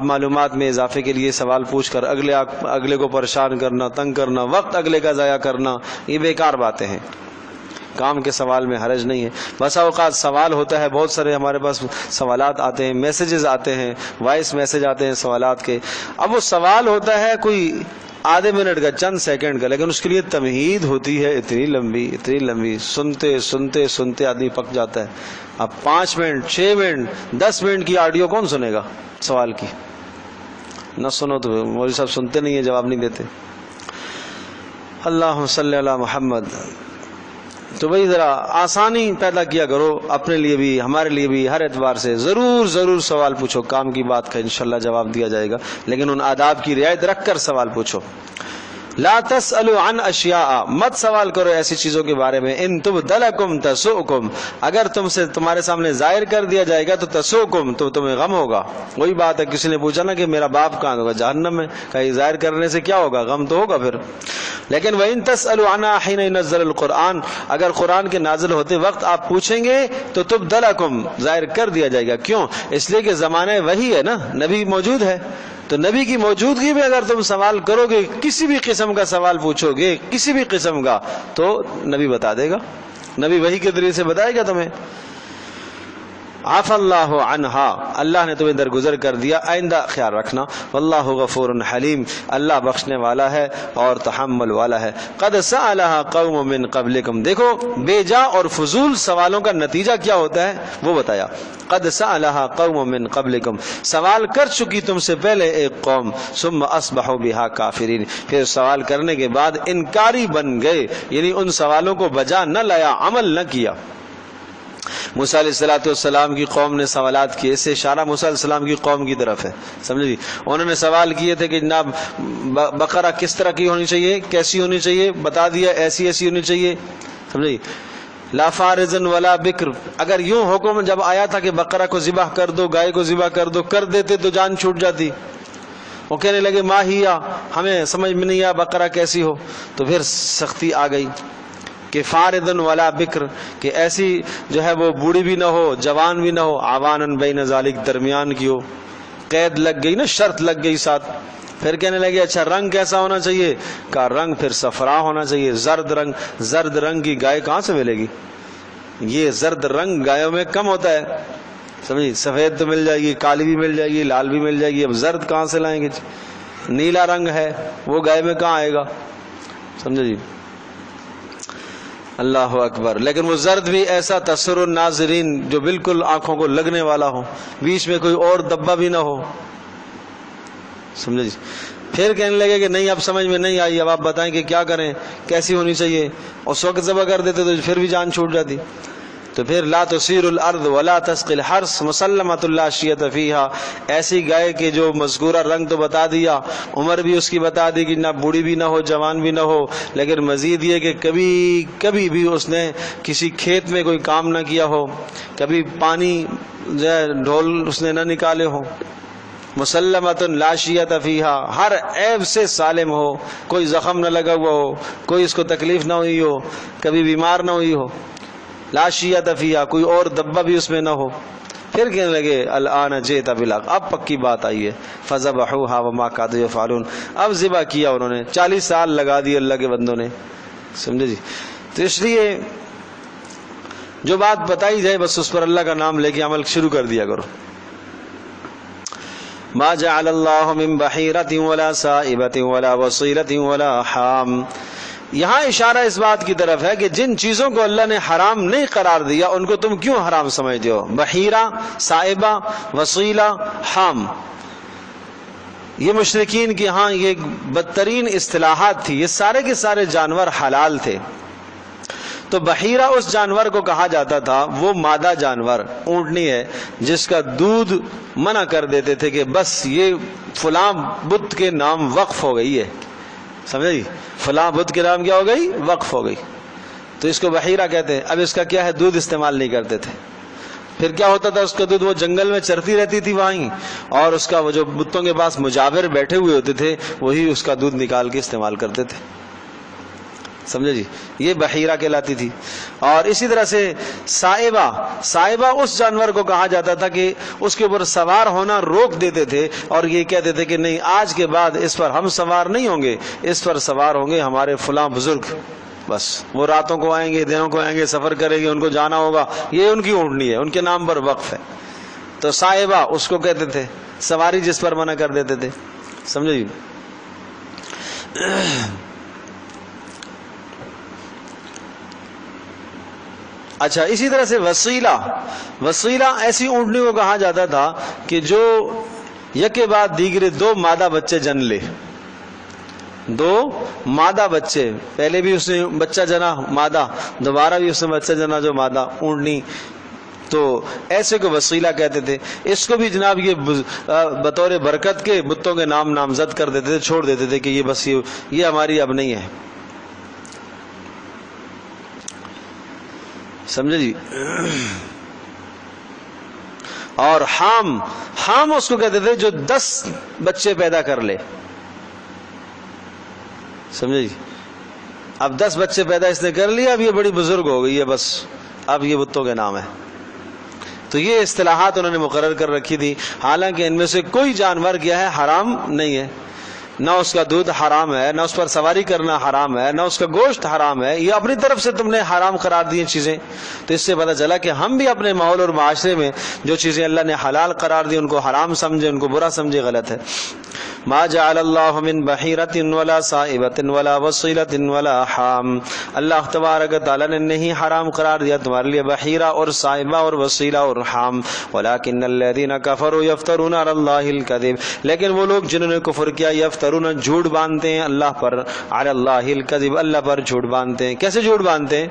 معلومات میں اضافے کے لیے سوال پوچھ کر اگلے کو پریشان کرنا، تنگ کرنا، وقت اگلے کا ضائع کرنا، یہ بیکار باتیں ہیں. کام کے سوال میں حرج نہیں ہے. بسا اوقات سوال ہوتا ہے، بہت سارے ہمارے پاس سوالات آتے ہیں، میسیجز آتے ہیں، وائس میسیج آتے ہیں سوالات کے. اب وہ سوال ہوتا ہے کوئی آدھے منٹ کا، چند سیکنڈ کا، لیکن اس کے لیے تمہید ہوتی ہے اتنی لمبی، سنتے سنتے سنتے آدمی پک جاتا ہے. اب 5 منٹ 6 منٹ 10 منٹ کی آڈیو کون سنے گا سوال کی؟ نہ سنو تو مولوی صاحب سنتے نہیں ہیں، جواب نہیں دیتے. اللہم صلی علی محمد. تو بھائی ذرا آسانی پیدا کیا کرو اپنے لیے بھی ہمارے لیے بھی، ہر اعتبار سے ضرور سوال پوچھو. کام کی بات کا انشاءاللہ جواب دیا جائے گا، لیکن ان آداب کی رعایت رکھ کر سوال پوچھو. لا تسألوا عن اشیاء، مت سوال کرو ایسی چیزوں کے بارے میں، ان تبد لکم تسؤکم، اگر تمہارے سامنے ظاہر کر دیا جائے گا تو تسؤکم، تو تمہیں غم ہوگا. وہی بات ہے، کسی نے پوچھا نا کہ میرا باپ کہاں ہوگا؟ جہنم میں. کہیں ظاہر کرنے سے کیا ہوگا؟ غم تو ہوگا پھر. لیکن وَإِن تسألوا عنها حين ينزل القرآن، اگر قرآن کے نازل ہوتے وقت آپ پوچھیں گے تو تبد لکم، ظاہر کر دیا جائے گا. کیوں؟ اس لیے کہ زمانہ وحی ہے نا، نبی موجود ہے، تو نبی کی موجودگی میں اگر تم سوال کرو گے، کسی بھی قسم کا سوال پوچھو گے، کسی بھی قسم کا، تو نبی بتا دے گا، نبی وحی کے ذریعے سے بتائے گا تمہیں. عفا اللہ عنہا، اللہ نے تمہیں درگزر کر دیا، آئندہ خیال رکھنا. واللہ غفور حلیم، اللہ بخشنے والا ہے اور تحمل والا ہے. قد سألها قوم من قبلکم، دیکھو بے جا اور فضول سوالوں کا نتیجہ کیا ہوتا ہے وہ بتایا. قد سألها قوم من قبلکم، سوال کر چکی تم سے پہلے ایک قوم، ثم اصبحوا بها کافرین، پھر سوال کرنے کے بعد انکاری بن گئے، یعنی ان سوالوں کو بجا نہ لایا، عمل نہ کیا. موسیٰ علیہ السلام کی قوم نے سوالات کیے، اس سے اشارہ موسیٰ علیہ السلام کی قوم کی طرف ہے، سمجھے جی. انہوں نے سوال کیے تھے کہ جناب بقرہ کس طرح کی ہونی چاہیے، کیسی ہونی چاہیے، بتا دیا ایسی ہونی چاہیے، سمجھے جی. لا فارزن ولا بکر، اگر یوں حکم جب آیا تھا کہ بقرہ کو ذبح کر دو، گائے کو ذبح کر دو، کر دیتے تو جان چھوٹ جاتی. وہ کہنے لگے ماہیا، ہمیں سمجھ میں نہیں آیا بقرہ کیسی ہو، تو پھر سختی آ گئی کہ فاردن ولا بکر، کہ ایسی جو ہے وہ بوڑھی بھی نہ ہو، جوان بھی نہ ہو، عوانن بین ذالک، درمیان کی ہو. قید لگ گئی نا، شرط لگ گئی ساتھ. پھر کہنے لگے اچھا رنگ کیسا ہونا چاہیے؟ کا رنگ پھر صفرا ہونا چاہیے، زرد رنگ کی گائے کہاں سے ملے گی؟ یہ زرد رنگ گایوں میں کم ہوتا ہے، سمجھے. سفید تو مل جائے گی، کالی بھی مل جائے گی، لال بھی مل جائے گی، اب زرد کہاں سے لائیں گے؟ نیلا رنگ ہے وہ گائے میں کہاں آئے گا، سمجھے جی. اللہ اکبر. لیکن وہ زرد بھی ایسا تسر الناظرین جو بالکل آنکھوں کو لگنے والا ہو، بیچ میں کوئی اور دبا بھی نہ ہو، سمجھے جی. پھر کہنے لگے کہ نہیں اب سمجھ میں نہیں آئی، اب آپ بتائیں کہ کیا کریں، کیسی ہونی چاہیے. اس وقت ذبح کر دیتے تو پھر بھی جان چھوٹ جاتی. تو پھر لا تسیر الارض ولا تسقی الحرث مسلمۃ لا شیۃ فیہا، ایسی گائے کے جو مذکورہ رنگ تو بتا دیا، عمر بھی اس کی بتا دی کہ نہ بوڑھی بھی نہ ہو، جوان بھی نہ ہو، لیکن مزید یہ کہ کبھی بھی اس نے کسی کھیت میں کوئی کام نہ کیا ہو، کبھی پانی جو ہے ڈھول اس نے نہ نکالے ہو. مسلمۃ لا شیۃ فیہا، ہر عیب سے سالم ہو، کوئی زخم نہ لگا ہوا ہو، کوئی اس کو تکلیف نہ ہوئی ہو، کبھی بیمار نہ ہوئی ہو. لا شیۃ فیہا، کوئی اور دبا بھی اس میں نہ ہو. پھر کہنے لگے الآن جئت بالحق، اب پکی بات آئی ہے. فذبحوها وما كادوا يفعلون، اب ذبح کیا انہوں نے، 40 سال لگا دیے اللہ کے بندوں نے، سمجھے جی. تو اس لیے جو بات بتائی جائے بس اس پر اللہ کا نام لے کے عمل شروع کر دیا کرو. ما جعل اللہ من بحیرۃ ولا سائبۃ ولا وصیلۃ ولا حام، یہاں اشارہ اس بات کی طرف ہے کہ جن چیزوں کو اللہ نے حرام نہیں قرار دیا ان کو تم کیوں حرام سمجھتے ہو. بحیرہ، سائبہ، وصیلہ، حام، یہ مشرکین کی ہاں یہ بدترین اصطلاحات تھی. یہ سارے کے سارے جانور حلال تھے. تو بحیرہ اس جانور کو کہا جاتا تھا، وہ مادہ جانور اونٹنی ہے جس کا دودھ منع کر دیتے تھے کہ بس یہ فلاں بت کے نام وقف ہو گئی ہے، سمجھے جی، فلاں بت کے نام کیا ہو گئی، وقف ہو گئی، تو اس کو بحیرہ کہتے ہیں۔ اب اس کا کیا ہے، دودھ استعمال نہیں کرتے تھے۔ پھر کیا ہوتا تھا، اس کا دودھ وہ جنگل میں چرتی رہتی تھی وہیں، اور اس کا وہ جو بتوں کے پاس مجاور بیٹھے ہوئے ہوتے تھے وہی اس کا دودھ نکال کے استعمال کرتے تھے، سمجھے جی، یہ بحیرہ کہلاتی تھی۔ اور اسی طرح سے سائبہ اس جانور کو کہا جاتا تھا کہ اس کے اوپر سوار ہونا روک دیتے تھے اور یہ کہتے تھے کہ نہیں، آج کے بعد اس پر ہم سوار نہیں ہوں گے، اس پر سوار ہوں گے ہمارے فلاں بزرگ، بس وہ راتوں کو آئیں گے، دنوں کو آئیں گے، سفر کریں گے، ان کو جانا ہوگا، یہ ان کی اونٹنی ہے، ان کے نام پر وقف ہے۔ تو سائبہ اس کو کہتے تھے، سواری جس پر منع کر دیتے تھے، سمجھے جی۔ اچھا، اسی طرح سے وسیلہ ایسی اونٹنی کو کہا جاتا تھا کہ جو یکے بعد دیگرے دو مادہ بچے جن لے، دو مادہ بچے، پہلے بھی اس نے بچہ جنا مادہ، دوبارہ بھی اس نے بچہ جنا جو مادہ اونٹنی، تو ایسے کو وسیلہ کہتے تھے۔ اس کو بھی جناب یہ بطور برکت کے بتوں کے نام نامزد کر دیتے تھے، چھوڑ دیتے تھے کہ یہ بس یہ ہماری اب نہیں ہے، سمجھے جی۔ اور حام اس کو کہتے تھے جو 10 بچے پیدا کر لے، سمجھے جی۔ اب 10 بچے پیدا اس نے کر لیا، اب یہ بڑی بزرگ ہو گئی ہے، بس اب یہ بتوں کے نام ہے۔ تو یہ اصطلاحات انہوں نے مقرر کر رکھی تھی، حالانکہ ان میں سے کوئی جانور کیا ہے، حرام نہیں ہے، نہ اس کا دودھ حرام ہے، نہ اس پر سواری کرنا حرام ہے، نہ اس کا گوشت حرام ہے، یہ اپنی طرف سے تم نے حرام قرار دی چیزیں۔ تو اس سے پتہ چلا کہ ہم بھی اپنے ماحول اور معاشرے میں جو چیزیں اللہ نے حلال قرار دی ان کو حرام سمجھے، ان کو برا سمجھے، غلط ہے۔ ما جعل اللہ من بحیرۃ ولا صائبۃ ولا وصیلۃ ولا حام، اللہ تبارک تعالیٰ نے نہیں حرام قرار دیا تمہارے لیے بحیرہ اور صائبہ اور وصیلہ اور حام، ولکن الذین کفروا یفترون علی اللہ الکذب، لیکن وہ لوگ جنہوں نے کفر کیا، یفترون جھوٹ باندھتے ہیں اللہ پر، علی اللہ الکذب اللہ پر جھوٹ باندھتے ہیں۔ کیسے جھوٹ باندھتے ہیں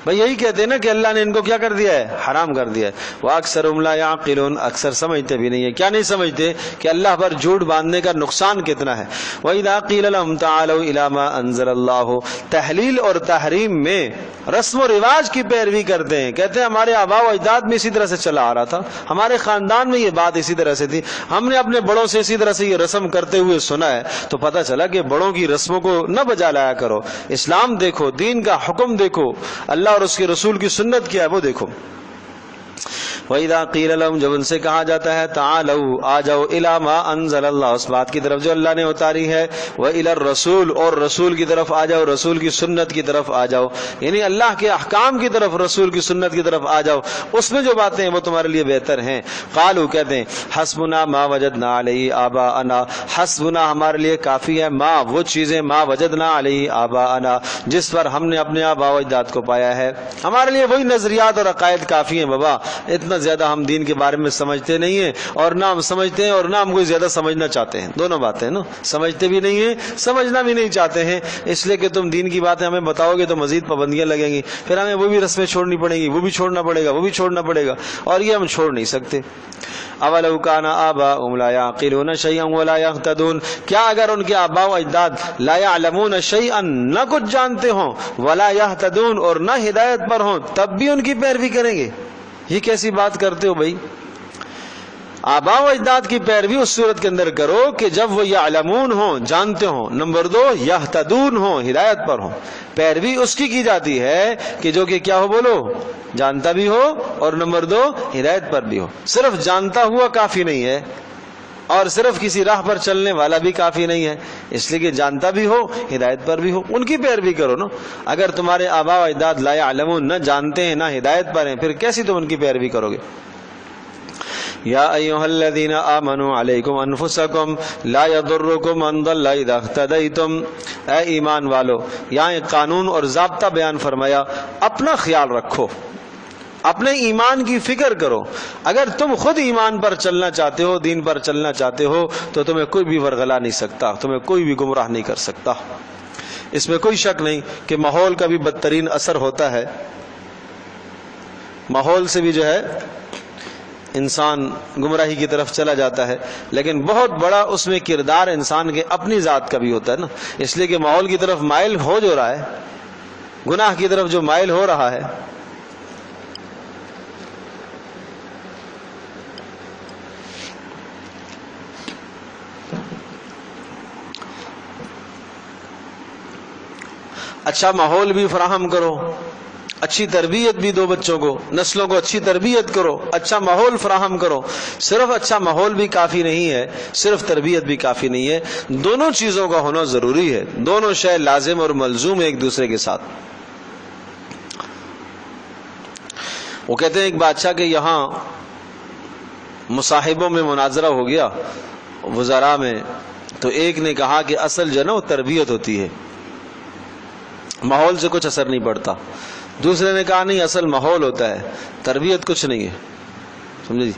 بھئی؟ یہی کہتے ہیں نا کہ اللہ نے ان کو کیا کر دیا ہے، حرام کر دیا ہے۔ وَأَكْثَرُهُمْ لَا يَعْقِلُونَ، اکثر سمجھتے بھی نہیں ہے۔ کیا نہیں سمجھتے کہ اللہ پر جھوٹ باندھنے کا نقصان کتنا ہے۔ وَإِذَا قِيلَ لَهُمْ تَعَالَوْا إِلَىٰ مَا أَنزَلَ اللَّهُ، تحلیل اور تحریم میں رسم و رواج کی پیروی کرتے ہیں، کہتے ہیں ہمارے آباء و اجداد میں اسی طرح سے چلا آ رہا تھا، ہمارے خاندان میں یہ بات اسی طرح سے تھی، ہم نے اپنے بڑوں سے اسی طرح سے یہ رسم کرتے ہوئے سنا ہے۔ تو پتہ چلا کہ بڑوں کی رسموں کو نہ بجا لایا کرو، اسلام دیکھو، دین کا حکم دیکھو، اللہ اور اس کے رسول کی سنت کیا ہے وہ دیکھو۔ وَإِذَا قِيلَ لَهُمْ، جب ان سے کہا جاتا ہے تَعَالَوْا آ جاؤ، إِلَىٰ مَا أَنزَلَ اللَّهُ، اس بات کی طرف جو اللہ نے اتاری ہے، وَإِلَى الرَّسُولِ، اور رسول کی طرف آ جاؤ، رسول کی سنت کی طرف آ جاؤ، یعنی اللہ کے احکام کی طرف، رسول کی سنت کی طرف آ جاؤ، اس میں جو باتیں ہیں وہ تمہارے لیے بہتر ہیں۔ قالوا، کہتے ہیں حسبنا ما وجدنا علیہ آباءنا، حسبنا ہمارے لیے کافی ہے، ما وہ چیزیں، ما وجدنا علیہ آباءنا جس پر ہم نے اپنے آباء و اجداد کو پایا ہے، ہمارے لیے وہی نظریات اور عقائد کافی ہیں بابا، اتنا زیادہ ہم دین کے بارے میں سمجھتے نہیں ہیں، اور نہ ہم سمجھتے ہیں اور نہ ہم کوئی زیادہ سمجھنا چاہتے ہیں، دونوں باتیں نا، سمجھتے بھی نہیں ہیں، سمجھنا بھی نہیں چاہتے ہیں، اس لیے کہ تم دین کی باتیں ہمیں بتاؤ گے تو مزید پابندیاں لگیں گی، پھر ہمیں وہ بھی رسمیں چھوڑنی پڑیں گی، وہ بھی چھوڑنا پڑے گا، وہ بھی چھوڑنا پڑے گا، اور یہ ہم چھوڑ نہیں سکتے۔ اولو کان آباؤہم لا یعقلون شیئا ولا یہتدون، کیا اگر ان کے آباء و اجداد لا یعلمون شیئا، نہ کچھ جانتے ہوں، ولا یہتدون اور نہ ہدایت پر ہوں، تب بھی ان کی پیروی کریں گے؟ یہ کیسی بات کرتے ہو بھائی؟ آباء و اجداد کی پیروی اس صورت کے اندر کرو کہ جب وہ یعلمون ہوں، جانتے ہوں، نمبر 2 یہتدون ہوں، ہدایت پر ہوں۔ پیروی اس کی جاتی ہے کہ جو کہ کیا ہو، بولو، جانتا بھی ہو، اور نمبر 2 ہدایت پر بھی ہو۔ صرف جانتا ہوا کافی نہیں ہے، اور صرف کسی راہ پر چلنے والا بھی کافی نہیں ہے، اس لیے کہ جانتا بھی ہو، ہدایت پر بھی ہو، ان کی پیروی کرو نا۔ اگر تمہارے آباء و اجداد لا یعلمون، نہ جانتے ہیں نہ ہدایت پر ہیں، پھر کیسی تم ان کی پیروی کرو گے؟ یا ایھا الذین آمنوا علیکم انفسکم لا یضرکم من ضل اذا اہتدیتم، اے ایمان والو، یہاں ایک قانون اور ضابطہ بیان فرمایا، اپنا خیال رکھو، اپنے ایمان کی فکر کرو، اگر تم خود ایمان پر چلنا چاہتے ہو، دین پر چلنا چاہتے ہو، تو تمہیں کوئی بھی ورغلا نہیں سکتا، تمہیں کوئی بھی گمراہ نہیں کر سکتا۔ اس میں کوئی شک نہیں کہ ماحول کا بھی بدترین اثر ہوتا ہے، ماحول سے بھی جو ہے انسان گمراہی کی طرف چلا جاتا ہے، لیکن بہت بڑا اس میں کردار انسان کے اپنی ذات کا بھی ہوتا ہے نا، اس لیے کہ ماحول کی طرف مائل ہو جو رہا ہے، گناہ کی طرف جو مائل ہو رہا ہے، اچھا ماحول بھی فراہم کرو، اچھی تربیت بھی دو بچوں کو، نسلوں کو اچھی تربیت کرو، اچھا ماحول فراہم کرو۔ صرف اچھا ماحول بھی کافی نہیں ہے، صرف تربیت بھی کافی نہیں ہے، دونوں چیزوں کا ہونا ضروری ہے، دونوں شے لازم اور ملزوم ہے ایک دوسرے کے ساتھ۔ وہ کہتے ہیں ایک بادشاہ کے یہاں مصاحبوں میں مناظرہ ہو گیا وزراء میں، تو ایک نے کہا کہ اصل جو ہے نا وہ تربیت ہوتی ہے، ماحول سے کچھ اثر نہیں پڑتا۔ دوسرے نے کہا نہیں، اصل ماحول ہوتا ہے، تربیت کچھ نہیں ہے، سمجھے جی۔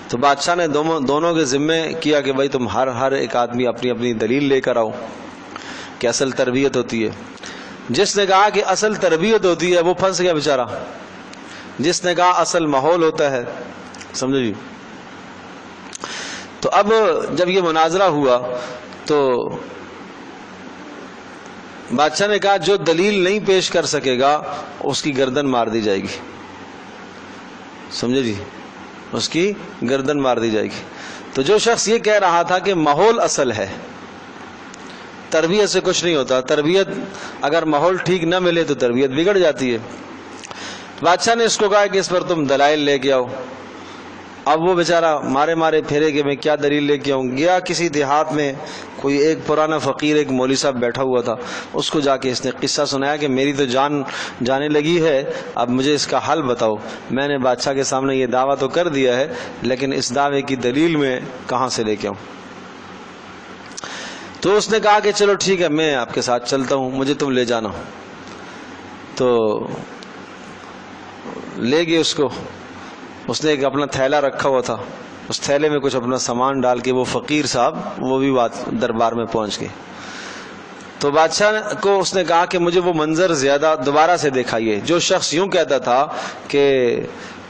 تو بادشاہ نے دونوں کے ذمے کیا کہ بھائی تم ہر ایک آدمی اپنی اپنی دلیل لے کر آؤ کہ اصل تربیت ہوتی ہے۔ جس نے کہا کہ اصل تربیت ہوتی ہے وہ پھنس گیا بیچارہ، جس نے کہا اصل ماحول ہوتا ہے، سمجھے جی۔ تو اب جب یہ مناظرہ ہوا تو بادشاہ نے کہا جو دلیل نہیں پیش کر سکے گا اس کی گردن مار دی جائے گی، سمجھے جی، اس کی گردن مار دی جائے گی۔ تو جو شخص یہ کہہ رہا تھا کہ ماحول اصل ہے، تربیت سے کچھ نہیں ہوتا، تربیت اگر ماحول ٹھیک نہ ملے تو تربیت بگڑ جاتی ہے، بادشاہ نے اس کو کہا کہ اس پر تم دلائل لے کے آؤ۔ اب وہ بیچارہ مارے پھیرے کہ میں کیا دلیل لے کے آؤں، گیا کسی دیہات میں، کوئی ایک پرانا فقیر ایک مولوی صاحب بیٹھا ہوا تھا، اس کو جا کے اس نے قصہ سنایا کہ میری تو جان جانے لگی ہے، اب مجھے اس کا حل بتاؤ۔ میں نے بادشاہ کے سامنے یہ دعویٰ تو کر دیا ہے، لیکن اس دعوے کی دلیل میں کہاں سے لے کے آؤں؟ تو اس نے کہا کہ چلو ٹھیک ہے، میں آپ کے ساتھ چلتا ہوں، مجھے تم لے جانا۔ تو لے گئے اس کو، اس نے ایک اپنا تھیلا رکھا ہوا تھا، اس تھیلے میں کچھ اپنا سامان ڈال کے وہ فقیر صاحب وہ بھی دربار میں پہنچ گئے۔ تو بادشاہ کو اس نے کہا کہ مجھے وہ منظر زیادہ دوبارہ سے دکھائیے، جو شخص یوں کہتا تھا کہ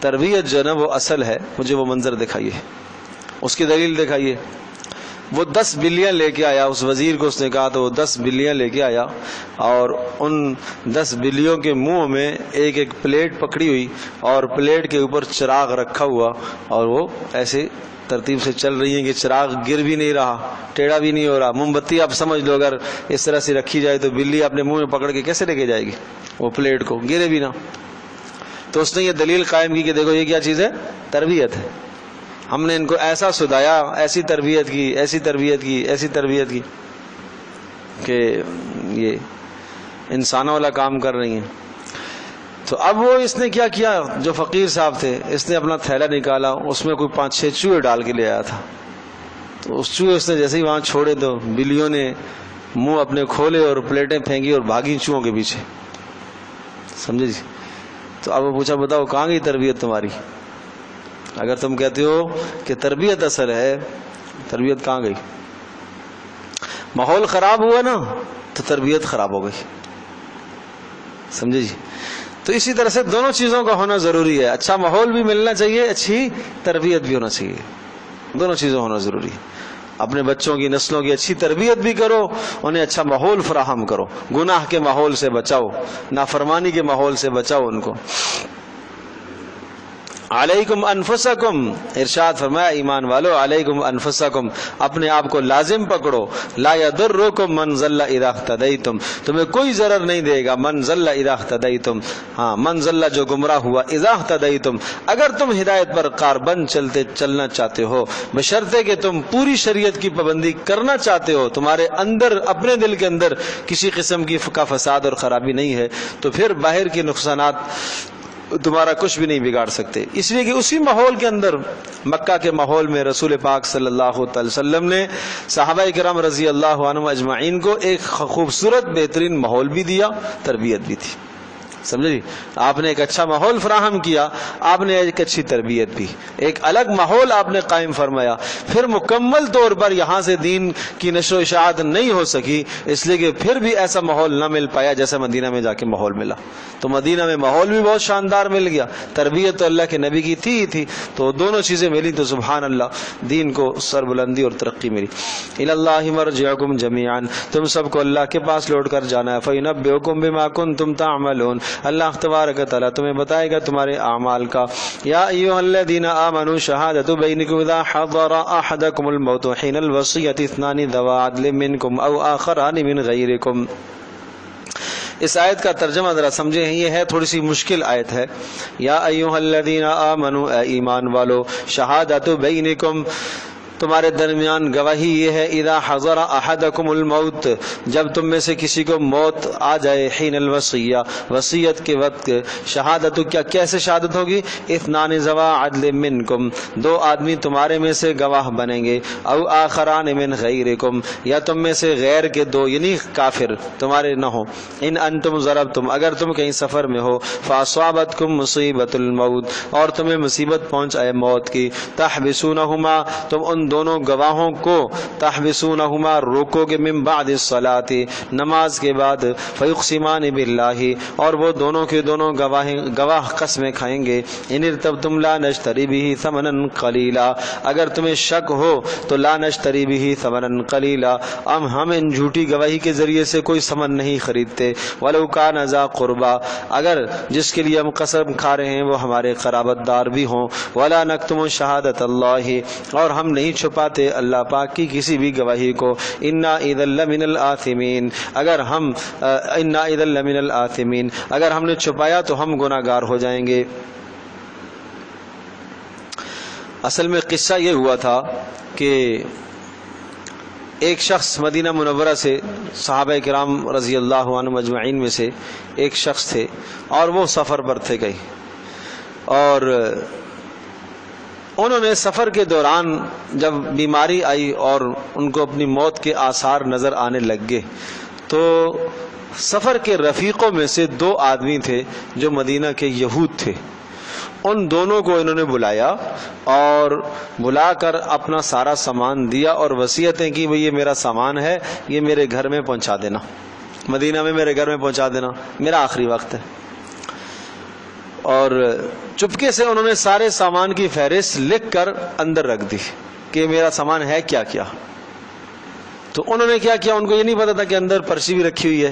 تربیت جو ہے نا وہ اصل ہے، مجھے وہ منظر دکھائیے، اس کی دلیل دکھائیے۔ وہ 10 بلیاں لے کے آیا، اس وزیر کو اس نے کہا تو وہ 10 بلیاں لے کے آیا، اور ان 10 بلیوں کے منہ میں ایک ایک پلیٹ پکڑی ہوئی، اور پلیٹ کے اوپر چراغ رکھا ہوا، اور وہ ایسے ترتیب سے چل رہی ہیں کہ چراغ گر بھی نہیں رہا، ٹیڑھا بھی نہیں ہو رہا۔ موم بتی آپ سمجھ لو اگر اس طرح سے رکھی جائے تو بلی اپنے منہ میں پکڑ کے کیسے لے کے جائے گی وہ پلیٹ کو، گرے بھی نہ۔ تو اس نے یہ دلیل قائم کی کہ دیکھو یہ کیا چیز ہے، تربیت ہے، ہم نے ان کو ایسا سدایا، ایسی تربیت کی، ایسی تربیت کی، ایسی تربیت کی کہ یہ انسانوں والا کام کر رہی ہیں۔ تو اب وہ اس نے کیا کیا، جو فقیر صاحب تھے، اس نے اپنا تھیلا نکالا، اس میں کوئی 5-6 چوہے ڈال کے لے آیا تھا۔ تو اس چوہے اس نے جیسے ہی وہاں چھوڑے تو بلیوں نے منہ اپنے کھولے اور پلیٹیں پھینکی اور بھاگی چوہوں کے پیچھے، سمجھے جی۔ تو اب وہ پوچھا بتاؤ کہاں گئی تربیت تمہاری؟ اگر تم کہتے ہو کہ تربیت اصل ہے، تربیت کہاں گئی؟ ماحول خراب ہوا نا تو تربیت خراب ہو گئی، سمجھے جی۔ تو اسی طرح سے دونوں چیزوں کا ہونا ضروری ہے، اچھا ماحول بھی ملنا چاہیے، اچھی تربیت بھی ہونا چاہیے، دونوں چیزیں ہونا ضروری ہے۔ اپنے بچوں کی، نسلوں کی اچھی تربیت بھی کرو، انہیں اچھا ماحول فراہم کرو، گناہ کے ماحول سے بچاؤ، نافرمانی کے ماحول سے بچاؤ ان کو۔ علیکم انفسکم، ارشاد فرمایا ایمان والو، علیکم انفسکم، اپنے آپ کو لازم پکڑو، لا یضرکم من ضل اذا اهتدیتم، تمہیں کوئی ضرر نہیں دے گا، من ضل اذا اهتدیتم، ہاں من ضل جو گمراہ ہوا، اذا اهتدیتم اگر تم ہدایت پر کاربند چلنا چاہتے ہو، بشرطے کہ تم پوری شریعت کی پابندی کرنا چاہتے ہو، تمہارے اندر اپنے دل کے اندر کسی قسم کی فساد اور خرابی نہیں ہے، تو پھر باہر کے نقصانات تمہارا کچھ بھی نہیں بگاڑ سکتے۔ اس لیے کہ اسی ماحول کے اندر، مکہ کے ماحول میں، رسول پاک صلی اللہ علیہ وسلم نے صحابہ کرام رضی اللہ عنہم اجمعین کو ایک خوبصورت بہترین ماحول بھی دیا، تربیت بھی تھی، سمجھے جی؟ آپ نے ایک اچھا ماحول فراہم کیا، آپ نے ایک اچھی تربیت بھی، ایک الگ ماحول آپ نے قائم فرمایا، پھر مکمل طور پر یہاں سے دین کی نشر و اشاعت نہیں ہو سکی، اس لیے کہ پھر بھی ایسا ماحول نہ مل پایا جیسا مدینہ میں جا کے ماحول ملا۔ تو مدینہ میں ماحول بھی بہت شاندار مل گیا، تربیت تو اللہ کے نبی کی تھی ہی تھی، تو دونوں چیزیں ملی تو سبحان اللہ دین کو سربلندی اور ترقی ملی۔ الی اللہ مرجعکم جمیعا، تم سب کو اللہ کے پاس لوٹ کر جانا ہے۔ فینبئکم بما کنتم تعملون، اللہ تبارک تعالیٰ تمہیں بتائے گا تمہارے اعمال کا۔ یا ایھا الذین آمنوا شہادۃ بینکم اذا حضر احدکم الموت حین الوصیۃ اثنان ذوا عدل منکم او آخران من غیرکم۔ اس آیت کا ترجمہ ذرا سمجھیں، یہ ہے تھوڑی سی مشکل آیت ہے۔ یا ایھا الذین آمنوا، اے ایمان والو، شہادۃ بینکم، تمہارے درمیان گواہی یہ ہے، اذا حضر احدکم الموت، جب تم میں سے کسی کو موت آ جائے، حین الوصیہ، وصیت کے وقت، شہادت کیا کیسے شہادت ہوگی؟ اثنان ذوا عدل منکم، دو آدمی تمہارے میں سے گواہ بنیں گے، او آخران من غیرکم، یا تم میں سے غیر کے دو یعنی کافر تمہارے نہ ہو، ان انتم ضربتم، اگر تم کہیں سفر میں ہو، فاصابتکم مصیبت الموت، اور تمہیں مصیبت پہنچ آئے موت کی، تحبسونہما، تم ان دونوں گواہوں کو تحبسونہما روکو گے، من بعد الصلاۃ، نماز کے بعد، فیقسمان باللہ، اور وہ دونوں کے دونوں گواہ قسمیں کھائیں گے، ان ارتبتم لا نشتری بہ ثمنا قلیلا، اگر تمہیں شک ہو تو لا نشتری بہ ثمنا قلیلا، ہم ان جھوٹی گواہی کے ذریعے سے کوئی ثمن نہیں خریدتے، ولو کان ذا قربا، اگر جس کے لیے ہم قسم کھا رہے ہیں وہ ہمارے قرابت دار بھی ہوں، ولا نکتم شہادت اللہ، اور ہم نہیں چھپاتے اللہ پاک کی کسی بھی گواہی کو، انا اذا لمن الآثمین، اگر ہم نے چھپایا تو ہم گناہگار ہو جائیں گے۔ اصل میں قصہ یہ ہوا تھا کہ ایک شخص مدینہ منورہ سے، صحابہ کرام رضی اللہ عنہم اجمعین میں سے ایک شخص تھے، اور وہ سفر پر تھے گئے، اور انہوں نے سفر کے دوران جب بیماری آئی اور ان کو اپنی موت کے آثار نظر آنے لگ گئے، تو سفر کے رفیقوں میں سے دو آدمی تھے جو مدینہ کے یہود تھے، ان دونوں کو انہوں نے بلایا اور بلا کر اپنا سارا سامان دیا اور وصیتیں کی، بھئی یہ میرا سامان ہے، یہ میرے گھر میں پہنچا دینا، مدینہ میں میرے گھر میں پہنچا دینا، میرا آخری وقت ہے۔ اور چپکے سے انہوں نے سارے سامان کی فہرست لکھ کر اندر رکھ دی کہ میرا سامان ہے کیا کیا۔ تو انہوں نے کیا کیا، ان کو یہ نہیں پتا تھا کہ اندر پرچی بھی رکھی ہوئی ہے،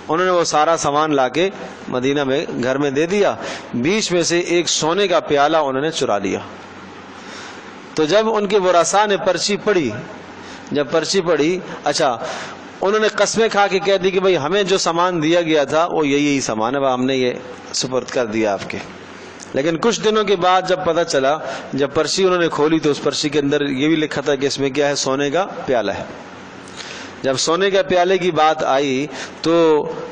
انہوں نے وہ سارا سامان لا کے مدینہ میں گھر میں دے دیا، بیچ میں سے ایک سونے کا پیالہ انہوں نے چرا لیا۔ تو جب ان کے ورثاء نے پرچی پڑھی، اچھا انہوں نے قسمیں کھا کے کہہ دی کہ بھئی ہمیں جو سامان دیا گیا تھا وہ یہی سامان ہے، ہم نے یہ سپرد کر دیا آپ کے۔ لیکن کچھ دنوں کے بعد جب پتہ چلا، جب پرچی انہوں نے کھولی تو اس پرچی کے اندر یہ بھی لکھا تھا کہ اس میں کیا ہے، سونے کا پیالہ ہے۔ جب سونے کے پیالے کی بات آئی تو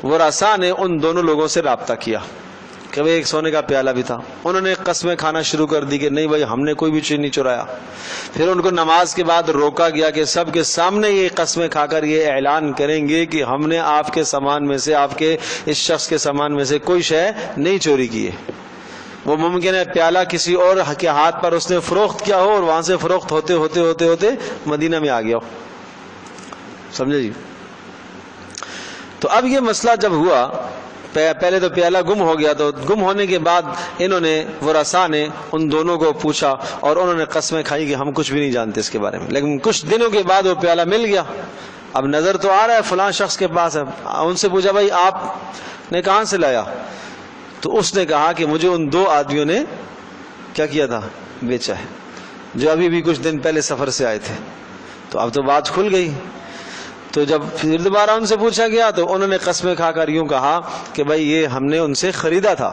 ورثاء نے ان دونوں لوگوں سے رابطہ کیا کہ بھئی ایک سونے کا پیالہ بھی تھا، انہوں نے قسمیں کھانا شروع کر دی کہ نہیں بھائی ہم نے کوئی بھی چیز نہیں چرایا۔ پھر ان کو نماز کے بعد روکا گیا کہ سب کے سامنے یہ قسمیں کھا کر یہ اعلان کریں گے کہ ہم نے آپ کے سامان میں سے، آپ کے اس شخص کے سامان میں سے کوئی شے نہیں چوری کی ہے۔ وہ ممکن ہے پیالہ کسی اور کے ہاتھ پر اس نے فروخت کیا ہو اور وہاں سے فروخت ہوتے ہوتے ہوتے ہوتے مدینہ میں آ گیا ہو، سمجھے جی۔ تو اب یہ مسئلہ جب ہوا، پہلے تو پیالہ گم ہو گیا، تو گم ہونے کے بعد انہوں نے ورثاء نے ان دونوں کو پوچھا اور انہوں نے قسمیں کھائی کہ ہم کچھ بھی نہیں جانتے اس کے بارے میں۔ لیکن کچھ دنوں کے بعد وہ پیالہ مل گیا، اب نظر تو آ رہا ہے فلاں شخص کے پاس ہے۔ ان سے پوچھا بھائی آپ نے کہاں سے لایا؟ تو اس نے کہا کہ مجھے ان دو آدمیوں نے کیا کیا تھا، بیچا ہے، جو ابھی بھی کچھ دن پہلے سفر سے آئے تھے۔ تو اب تو بات کھل گئی۔ تو جب پھر دوبارہ ان سے پوچھا گیا تو انہوں نے قسمیں کھا کر یوں کہا کہ بھائی یہ ہم نے ان سے خریدا تھا۔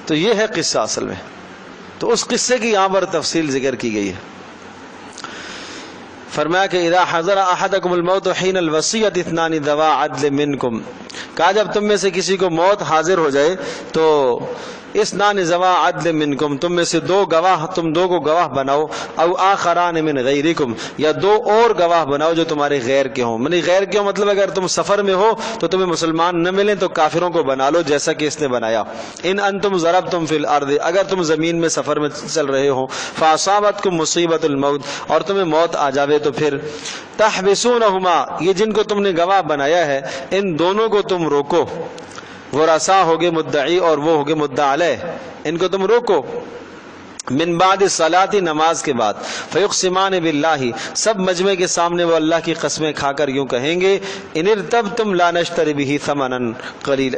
تو یہ ہے قصہ اصل میں۔ تو اس قصے کی یہاں پر تفصیل ذکر کی گئی ہے۔ فرمایا کہ اذا حضر احدکم الموت حین الوصیۃ اثنان ذوا عدل منکم، کہا جب تم میں سے کسی کو موت حاضر ہو جائے تو اسنان ذوا عدل منکم، تم میں سے دو گواہ، تم دو کو گواہ بناؤ، او آخران من غیرکم، یا دو اور گواہ بناؤ جو تمہارے غیر کے ہوں. یعنی غیر کے ہوں مطلب اگر تم سفر میں ہو تو تمہیں مسلمان نہ ملیں تو کافروں کو بنا لو جیسا کہ اس نے بنایا. ان انتم ضربتم فی الارض، اگر تم زمین میں سفر میں چل رہے ہو، فاصابتکم مصیبت الموت، اور تمہیں موت آ جاوے تو پھر تحبسونہما، یہ جن کو تم نے گواہ بنایا ہے ان دونوں کو تم روکو. ورثاء ہوگے مدعی اور وہ ہوگے مدعا علیہ، ان کو تم روکو. من بعد الصلاۃ، نماز کے بعد. فیقسمان باللہ، سب مجمع کے سامنے وہ اللہ کی قسمیں کھا کر یوں کہیں گے، ان ارتبتم لا نشتری به ثمنا قلیلا،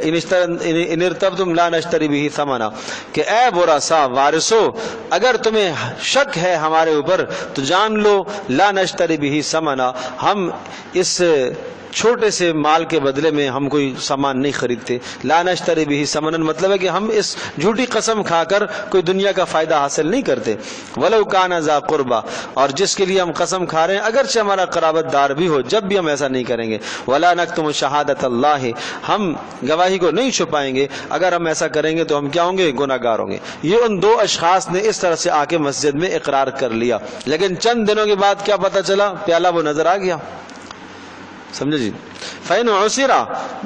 ان ارتبتم لا نشتری به ثمنا، کہ اے ورثاء وارثو اگر تمہیں شک ہے ہمارے اوپر تو جان لو لا نشتری به ثمنا، ہم اس چھوٹے سے مال کے بدلے میں ہم کوئی سامان نہیں خریدتے. لا نشتری به ثمنا مطلب ہے کہ ہم اس جھوٹی قسم کھا کر کوئی دنیا کا فائدہ حاصل نہیں کرتے. ولو کان ذا قربا، اور جس کے لیے ہم قسم کھا رہے ہیں اگرچہ ہمارا قرابت دار بھی ہو، جب بھی ہم ایسا نہیں کریں گے. ولا نکتم شہادت اللہ، ہم گواہی کو نہیں چھپائیں گے، اگر ہم ایسا کریں گے تو ہم کیا ہوں گے؟ گناہگار ہوں گے. یہ ان دو اشخاص نے اس طرح سے آ کے مسجد میں اقرار کر لیا، لیکن چند دنوں کے بعد کیا پتہ چلا؟ پیالہ وہ نظر آ گیا. سمجھے جی؟ فَإِنْ عُثِرَ،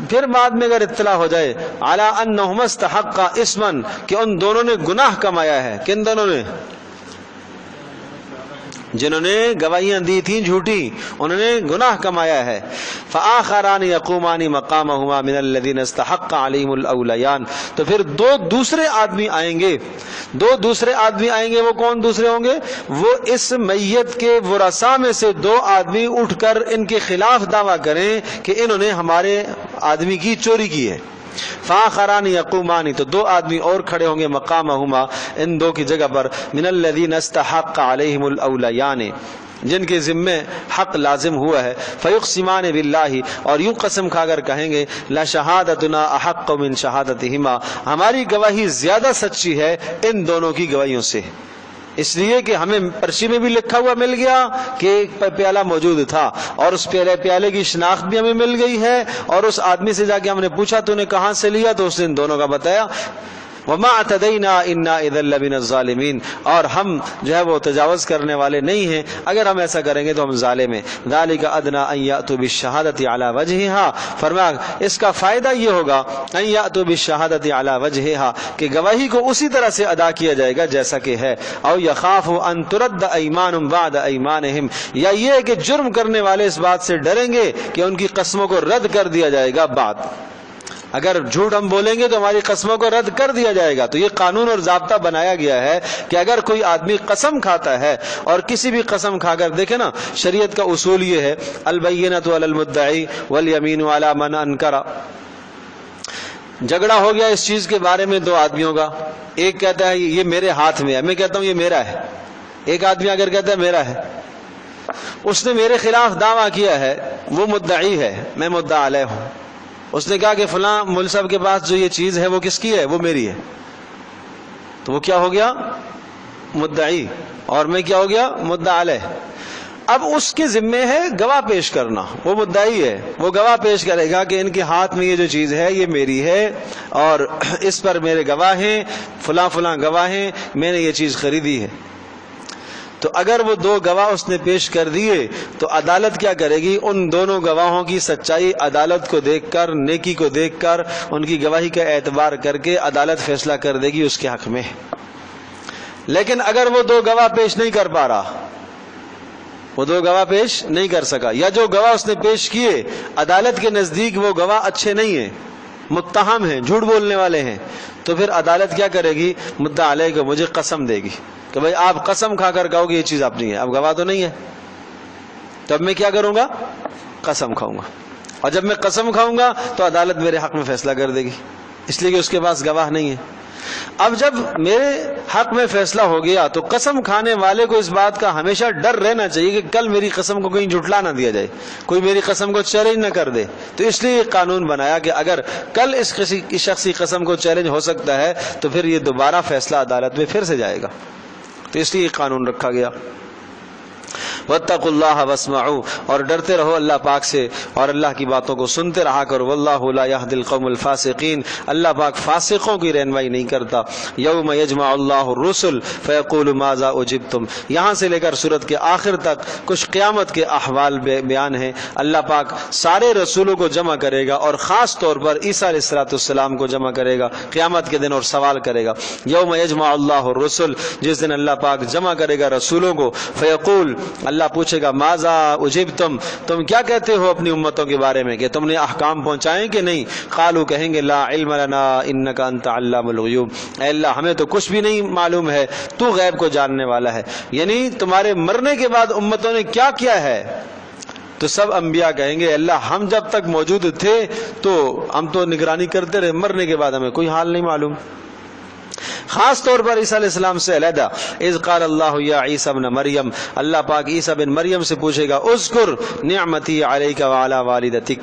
پھر بعد میں اگر اطلاع ہو جائے، عَلَىٰ أَنَّهُمَا اسْتَحَقَّا اسْمًا، کہ ان دونوں نے گناہ کمایا ہے. کن دونوں نے؟ جنہوں نے گواہیاں دی تھیں جھوٹی، انہوں نے گناہ کمایا ہے. فآخران یقومان مقامہما من الذین استحق علیہم الاولیان، تو پھر دو دوسرے آدمی آئیں گے. دو دوسرے آدمی آئیں گے، وہ کون دوسرے ہوں گے؟ وہ اس میت کے ورثاء میں سے دو آدمی اٹھ کر ان کے خلاف دعویٰ کریں کہ انہوں نے ہمارے آدمی کی چوری کی ہے. فآخران یقومان، تو دو آدمی اور کھڑے ہوں گے مقامہما، ان دو کی جگہ پر، من الذین استحق علیہم الاولیان، جن کے ذمے حق لازم ہوا ہے. فیقسمان باللہ، اور یوں قسم کھا کر کہیں گے، لشہادتنا احق من شہادتہما، ہماری گواہی زیادہ سچی ہے ان دونوں کی گواہیوں سے، اس لیے کہ ہمیں پرچی میں بھی لکھا ہوا مل گیا کہ ایک پیالہ موجود تھا، اور اس پیالے کی شناخت بھی ہمیں مل گئی ہے، اور اس آدمی سے جا کے ہم نے پوچھا تو نے کہاں سے لیا، تو اس نے ان دونوں کا بتایا. وما اعتدینا انا اذا لمن الظالمین، اور ہم جو ہے وہ تجاوز کرنے والے نہیں ہیں، اگر ہم ایسا کریں گے تو ہم ظالم ہیں. ذالک ادنی ان یاتوا بالشہادۃ علی وجہها، فرمایا اس کا فائدہ یہ ہوگا، ان یاتوا بالشہادۃ علی وجہها، کہ گواہی کو اسی طرح سے ادا کیا جائے گا جیسا کہ ہے. او یخافوا ان ترد ایمان بعد ایمانہم، یا یہ کہ جرم کرنے والے اس بات سے ڈریں گے کہ ان کی قسموں کو رد کر دیا جائے گا. بعد اگر جھوٹ ہم بولیں گے تو ہماری قسموں کو رد کر دیا جائے گا. تو یہ قانون اور ضابطہ بنایا گیا ہے کہ اگر کوئی آدمی قسم کھاتا ہے، اور کسی بھی قسم کھا کر، دیکھیں نا شریعت کا اصول یہ ہے، البینۃ علی المدعی والیمین علی من انکر. جھگڑا ہو گیا اس چیز کے بارے میں دو آدمیوں کا، ایک کہتا ہے یہ میرے ہاتھ میں ہے، میں کہتا ہوں یہ میرا ہے. ایک آدمی اگر کہتا ہے میرا ہے، اس نے میرے خلاف دعویٰ کیا ہے، وہ مدعی ہے، میں مدعا علیہ ہوں. اس نے کہا کہ فلاں مول صاحب کے پاس جو یہ چیز ہے وہ کس کی ہے؟ وہ میری ہے. تو وہ کیا ہو گیا؟ مدعی، اور میں کیا ہو گیا؟ مدعا علیہ. اب اس کے ذمے ہے گواہ پیش کرنا، وہ مدعی ہے، وہ گواہ پیش کرے گا کہ ان کے ہاتھ میں یہ جو چیز ہے یہ میری ہے، اور اس پر میرے گواہ ہیں، فلاں فلاں گواہ ہیں، میں نے یہ چیز خریدی ہے. تو اگر وہ دو گواہ اس نے پیش کر دیے تو عدالت کیا کرے گی؟ ان دونوں گواہوں کی سچائی عدالت کو دیکھ کر، نیکی کو دیکھ کر، ان کی گواہی کا اعتبار کر کے عدالت فیصلہ کر دے گی اس کے حق میں. لیکن اگر وہ دو گواہ پیش نہیں کر پا رہا، وہ دو گواہ پیش نہیں کر سکا، یا جو گواہ اس نے پیش کیے عدالت کے نزدیک وہ گواہ اچھے نہیں ہیں، متہم ہیں، جھوٹ بولنے والے ہیں، تو پھر عدالت کیا کرے گی؟ مدعا علیہ کو مجھے قسم دے گی کہ بھائی آپ قسم کھا کر کہو گے یہ چیز اپنی ہے، اب گواہ تو نہیں ہے، تو اب میں کیا کروں گا؟ قسم کھاؤں گا. اور جب میں قسم کھاؤں گا تو عدالت میرے حق میں فیصلہ کر دے گی، اس لیے کہ اس کے پاس گواہ نہیں ہے. اب جب میرے حق میں فیصلہ ہو گیا تو قسم کھانے والے کو اس بات کا ہمیشہ ڈر رہنا چاہیے کہ کل میری قسم کو کہیں جھٹلا نہ دیا جائے، کوئی میری قسم کو چیلنج نہ کر دے. تو اس لیے یہ قانون بنایا کہ اگر کل اس شخصی قسم کو چیلنج ہو سکتا ہے تو پھر یہ دوبارہ فیصلہ عدالت میں پھر سے جائے گا. تو اس لیے یہ قانون رکھا گیا. واتقوا اللہ واسمعوا، اور ڈرتے رہو اللہ پاک سے اور اللہ کی باتوں کو سنتے رہا کرو۔ واللہ لا یہدی القوم الفاسقین، اللہ پاک فاسقوں کی رہنمائی نہیں کرتا۔ یوم یجمع اللہ الرسل فیقول ماذا اجبتم، یہاں سے لے کر سورت کے آخر تک کچھ قیامت کے احوال بیان ہیں۔ اللہ پاک سارے رسولوں کو جمع کرے گا اور خاص طور پر عیسیٰ علیہ السلام کو جمع کرے گا قیامت کے دن اور سوال کرے گا۔ یوم یجمع اللہ الرسل، جس دن اللہ پاک جمع کرے گا رسولوں کو، فیقول، اللہ پوچھے گا ماذا اجبتم، تم کیا کہتے ہو اپنی امتوں کے بارے میں کہ تم نے احکام پہنچائے کہ نہیں؟ قالوا، کہیں گے لا علم لنا انک انت علام الغیوب، اے اللہ ہمیں تو کچھ بھی نہیں معلوم ہے، تو غیب کو جاننے والا ہے۔ یعنی تمہارے مرنے کے بعد امتوں نے کیا کیا ہے؟ تو سب انبیاء کہیں گے اللہ ہم جب تک موجود تھے تو ہم تو نگرانی کرتے رہے، مرنے کے بعد ہمیں کوئی حال نہیں معلوم۔ خاص طور پر عیسیٰ علیہ السلام سے علیحدہ، اذ قال اللہ یا عیسیٰ ابن مریم، اللہ پاک عیسیٰ بن مریم سے پوچھے گا اذکر نعمتی علیک وعلی والدتک،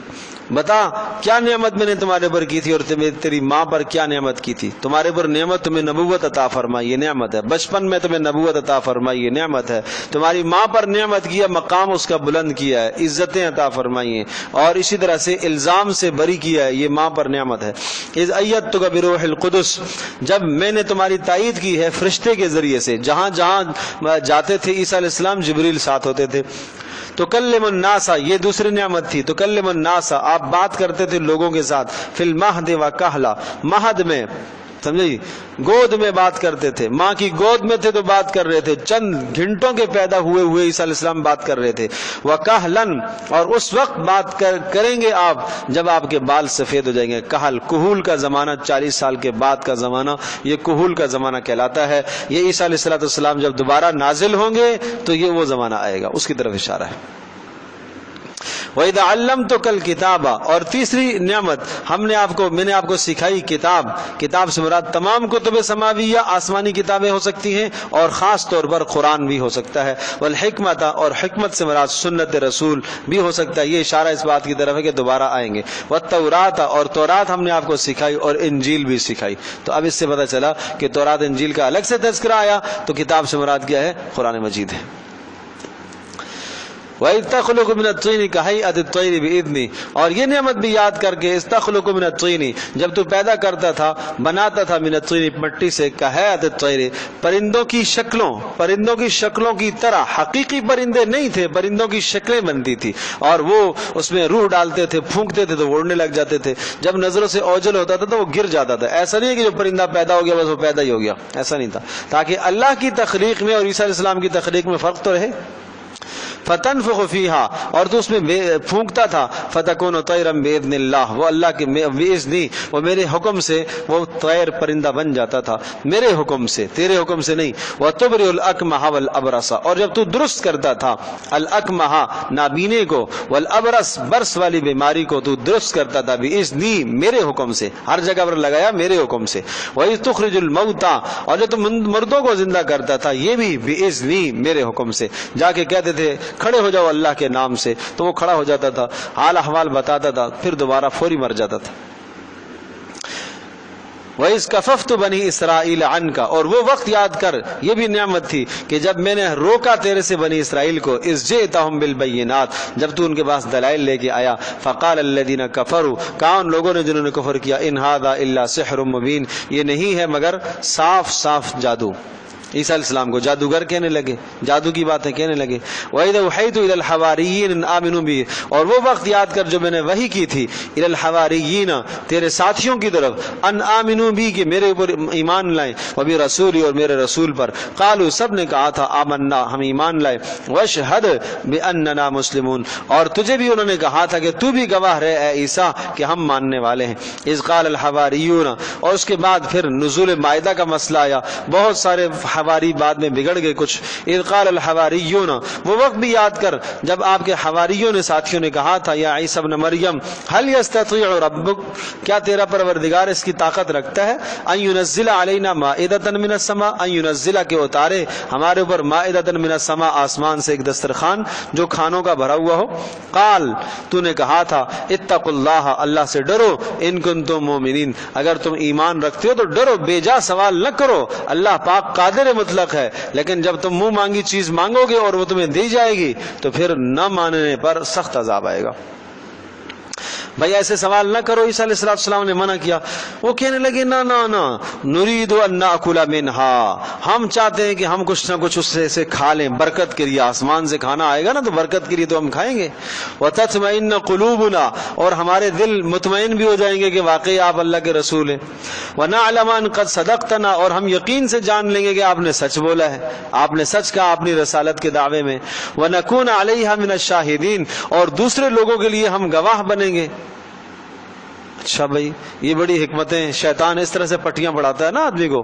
بتا کیا نعمت میں نے تمہارے پر کی تھی اور تیری ماں پر کیا نعمت کی تھی۔ تمہارے پر نعمت، تمہیں نبوت عطا فرمائی، یہ نعمت ہے۔ بچپن میں تمہیں نبوت عطا فرمائی، یہ نعمت ہے۔ تمہاری ماں پر نعمت کیا، مقام اس کا بلند کیا ہے، عزتیں عطا فرمائی ہیں، اور اسی طرح سے الزام سے بری کیا ہے، یہ ماں پر نعمت ہے۔ اذ ایدتک بروح القدس، جب میں نے تمہاری تائید کی ہے فرشتے کے ذریعے سے، جہاں جہاں جاتے تھے عیسیٰ علیہ السلام جبریل ساتھ ہوتے تھے۔ تکلم الناس، یہ دوسری نعمت تھی، تکلم الناس، آپ بات کرتے تھے لوگوں کے ساتھ، فی المہد و کہلا، مہد میں، سمجھے، گود میں بات کرتے تھے، ماں کی گود میں تھے تو بات کر رہے تھے، چند گھنٹوں کے پیدا ہوئے عیسیٰ علیہ السلام بات کر رہے تھے۔ وکہلن، اور اس وقت بات کریں گے آپ جب آپ کے بال سفید ہو جائیں گے۔ کہل، کہول کا زمانہ، 40 سال کے بعد کا زمانہ، یہ کہول کا زمانہ کہلاتا ہے۔ یہ عیسیٰ علیہ السلام جب دوبارہ نازل ہوں گے تو یہ وہ زمانہ آئے گا، اس کی طرف اشارہ ہے۔ وَإِذَا عَلَّمْتُكَ الْكِتَابَ، اور تیسری نعمت میں نے آپ کو سکھائی کتاب۔ کتاب سے مراد تمام کتب سماویہ، آسمانی کتابیں ہو سکتی ہیں، اور خاص طور پر قرآن بھی ہو سکتا ہے۔ والحکمت، اور حکمت سے مراد سنت رسول بھی ہو سکتا ہے، یہ اشارہ اس بات کی طرف ہے کہ دوبارہ آئیں گے۔ والتورات، اور تورات ہم نے آپ کو سکھائی، اور انجیل بھی سکھائی۔ تو اب اس سے پتہ چلا کہ تورات انجیل کا الگ سے تذکرہ آیا، تو کتاب سے مراد کیا ہے؟ قرآن مجید ہے۔ وَإِذْ تَخْلُقُ مِنَ الطِّينِ كَهَيْئَةِ الطَّيْرِ بِإِذْنِي، اور یہ نعمت بھی یاد کر کے، اِذْ تَخْلُقُ مِنَ الطِّينِ، جب تو پیدا کرتا تھا، بناتا تھا، مِنَ الطِّينِ، مٹی سے، كَهَيْئَةِ الطَّيْرِ، پرندوں کی شکلوں کی طرح۔ حقیقی پرندے نہیں تھے، پرندوں کی شکلیں بنتی تھی، اور وہ اس میں روح ڈالتے تھے، پھونکتے تھے تو وہ اڑنے لگ جاتے تھے۔ جب نظروں سے اوجل ہوتا تھا تو وہ گر جاتا تھا۔ ایسا نہیں ہے کہ جو پرندہ پیدا ہو گیا بس وہ پیدا ہی ہو گیا، ایسا نہیں تھا، تاکہ اللہ کی تخلیق میں اور عیسیٰ علیہ السلام کی تخلیق میں فرق تو رہے۔ فتنفخ فیہا، اور تو اس میں پھونکتا تھا، فتکون طیرا باذن اللہ، وہ اللہ کے باذنی، وہ میرے حکم سے وہ طیر پرندہ بن جاتا تھا، میرے حکم سے، تیرے حکم سے نہیں۔ وتبرئ الاکمہ والابرص، اور جب تو درست کرتا تھا الاکمہ، نابینے کو، والابرص، برس والی بیماری کو تو درست کرتا تھا، باذنی، میرے حکم سے، ہر جگہ پر لگایا میرے حکم سے۔ وَإِذْ تُخْرِجُ الْمَوْتَى، اور جو تو مردوں کو زندہ کرتا تھا، یہ بھی باذنی، میرے حکم سے۔ جا کے کہتے تھے کھڑے ہو جاؤ اللہ کے نام سے، تو وہ کھڑا ہو جاتا تھا، حال احوال بتاتا تھا، پھر دوبارہ فوری مر جاتا تھا۔ وَإِذْ كَفَفْتُ بَنِي إِسْرَائِيلَ عَنْكَ، اور وہ وقت یاد کر، یہ بھی نعمت تھی کہ جب میں نے روکا تیرے سے بنی اسرائیل کو، إِذْ جِئْتَهُمْ بِالْبَيِّنَاتِ، جب تو ان کے پاس دلائل لے کے آیا، فَقَالَ الَّذِينَ كَفَرُوا، کہا ان لوگوں نے جنہوں نے کفر کیا، إِنْ هَذَا إِلَّا سِحْرٌ مُبِينٌ، یہ نہیں ہے مگر صاف جادو۔ عیسیٰ علیہ السلام کو جادوگر کہنے لگے، جادو کی باتیں کہنے لگے۔ وَإِذَا أُوحِيتُ إِلَى الْحَوَارِيِّينَ أَنْ آمِنُوا بِهِ، اور وہ وقت یاد کر جو میں نے وحی کی تھی، إِلَى الْحَوَارِيِّينَ، تیرے ساتھیوں کی طرف، أَنْ آمِنُوا بِهِ، کہ میرے اوپر ایمان لائیں، وَبِرَسُولِي، اور میرے رسول پر، قالوا، سب نے کہا تھا، آمنا، ہم ایمان لائے، وَاشْهَدْ بِأَنَّنَا مُسْلِمُونَ، اور تجھے بھی انہوں نے کہا تھا کہ تو بھی گواہ رہے اے عیسیٰ کہ ہم ماننے والے ہیں۔ إِذْ قَالَ الْحَوَارِيُّونَ، اور اس کے بعد پھر نزول مائدہ کا مسئلہ آیا، بہت سارے حواری بعد میں بگڑ گئے کچھ۔ اذ قال الحواریون، وہ وقت بھی یاد کر جب آپ کے حواریوں نے، ساتھیوں نے کہا تھا، یا عیسیٰ ابن مریم، هل يستطيع ربك، کیا تیرا پروردگار اس کی طاقت رکھتا ہے، ان ينزل علينا مائدة من السماء، ان ينزل، کے اتارے ہمارے اوپر، مائدة من السماء، آسمان سے ایک دسترخوان جو کھانوں کا بھرا ہوا ہو۔ قال، تو نے کہا تھا، اتقوا اللہ، اللہ سے ڈرو، ان کنتم مؤمنین، اگر تم ایمان رکھتے ہو تو ڈرو، بے جا سوال نہ کرو، اللہ پاک قادر غیر مطلق ہے، لیکن جب تم منہ مانگی چیز مانگو گے اور وہ تمہیں دی جائے گی تو پھر نہ ماننے پر سخت عذاب آئے گا۔ بھائی ایسے سوال نہ کرو، عیسیٰ علیہ السلام نے منع کیا۔ وہ کہنے لگے نا نا نا نرید ان ناکل منہا، ہم چاہتے ہیں کہ ہم کچھ نہ کچھ اس سے کھا لیں، برکت کے لیے، آسمان سے کھانا آئے گا نا تو برکت کے لیے تو ہم کھائیں گے۔ وتطمئن قلوبنا، اور ہمارے دل مطمئن بھی ہو جائیں گے کہ واقعی آپ اللہ کے رسول ہیں۔ ونعلم ان قد صدقتنا، اور ہم یقین سے جان لیں گے کہ آپ نے سچ بولا ہے، آپ نے سچ کہا اپنی رسالت کے دعوے میں۔ ونکون علیہا من الشاہدین، اور دوسرے لوگوں کے لیے ہم گواہ بنیں گے۔ اچھا بھائی، یہ بڑی حکمتیں، شیطان اس طرح سے پٹیاں پڑھاتا ہے نا آدمی کو،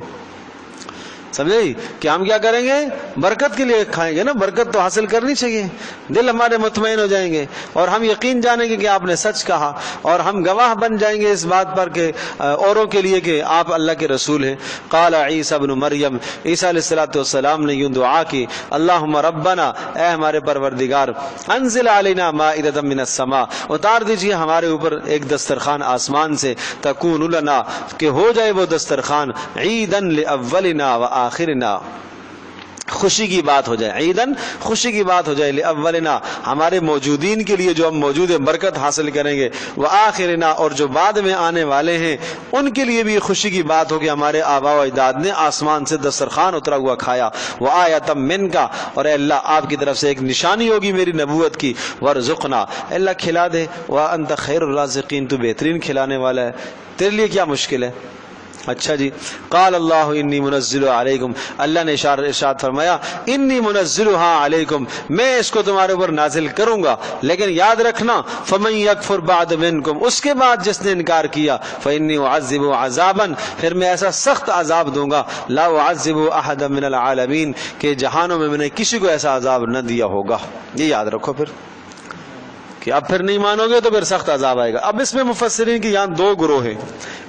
سمجھے کہ ہم کیا کریں گے، برکت کے لیے کھائیں گے نا، برکت تو حاصل کرنی چاہیے، دل ہمارے مطمئن ہو جائیں گے اور ہم یقین جانیں گے کہ آپ نے سچ کہا، اور ہم گواہ بن جائیں گے اس بات پر کہ اوروں کے لیے کہ آپ اللہ کے رسول ہیں۔ قال عیسیٰ ابن مریم، عیسیٰ علیہ السلام نے یوں دعا کی، اللہم ربنا، اے ہمارے پروردگار، انزل علینا مائدۃ من السماء، اتار دیجیے ہمارے اوپر ایک دسترخوان آسمان سے، تکون لنا، کہ ہو جائے وہ دسترخوان، عیدن لاولنا و آخرنا، خوشی کی بات ہو جائے، عیدن خوشی کی بات ہو جائے، لاولنا ہمارے موجودین کے لیے جو ہم موجود ہیں برکت حاصل کریں گے، وآخرنا اور جو بعد میں آنے والے ہیں ان کے لیے بھی خوشی کی بات ہو کہ ہمارے آبا و اجداد نے آسمان سے دسترخوان اترا ہوا کھایا، وآیۃ منکا، اور اے اللہ آپ کی طرف سے ایک نشانی ہوگی میری نبوت کی، وارزقنا، اے اللہ کھلا دے، وانت خیر الرازقین، تو بہترین کھلانے والا ہے، تیرے لیے کیا مشکل ہے۔ اچھا جی، قال اللہ انی منزل علیکم، اللہ نے ارشاد فرمایا انی منزلها علیکم، میں اس کو تمہارے اوپر نازل کروں گا، لیکن یاد رکھنا فمن یکفر بعد منکم، اس کے بعد جس نے انکار کیا، فانی اعذب عذابا، پھر میں ایسا سخت عذاب دوں گا، لا اعذب احدا من العالمین، کہ جہانوں میں نے کسی کو ایسا عذاب نہ دیا ہوگا۔ یہ یاد رکھو پھر کہ اب پھر نہیں مانو گے تو پھر سخت عذاب آئے گا۔ اب اس میں مفسرین کی یہاں دو گروہ ہیں،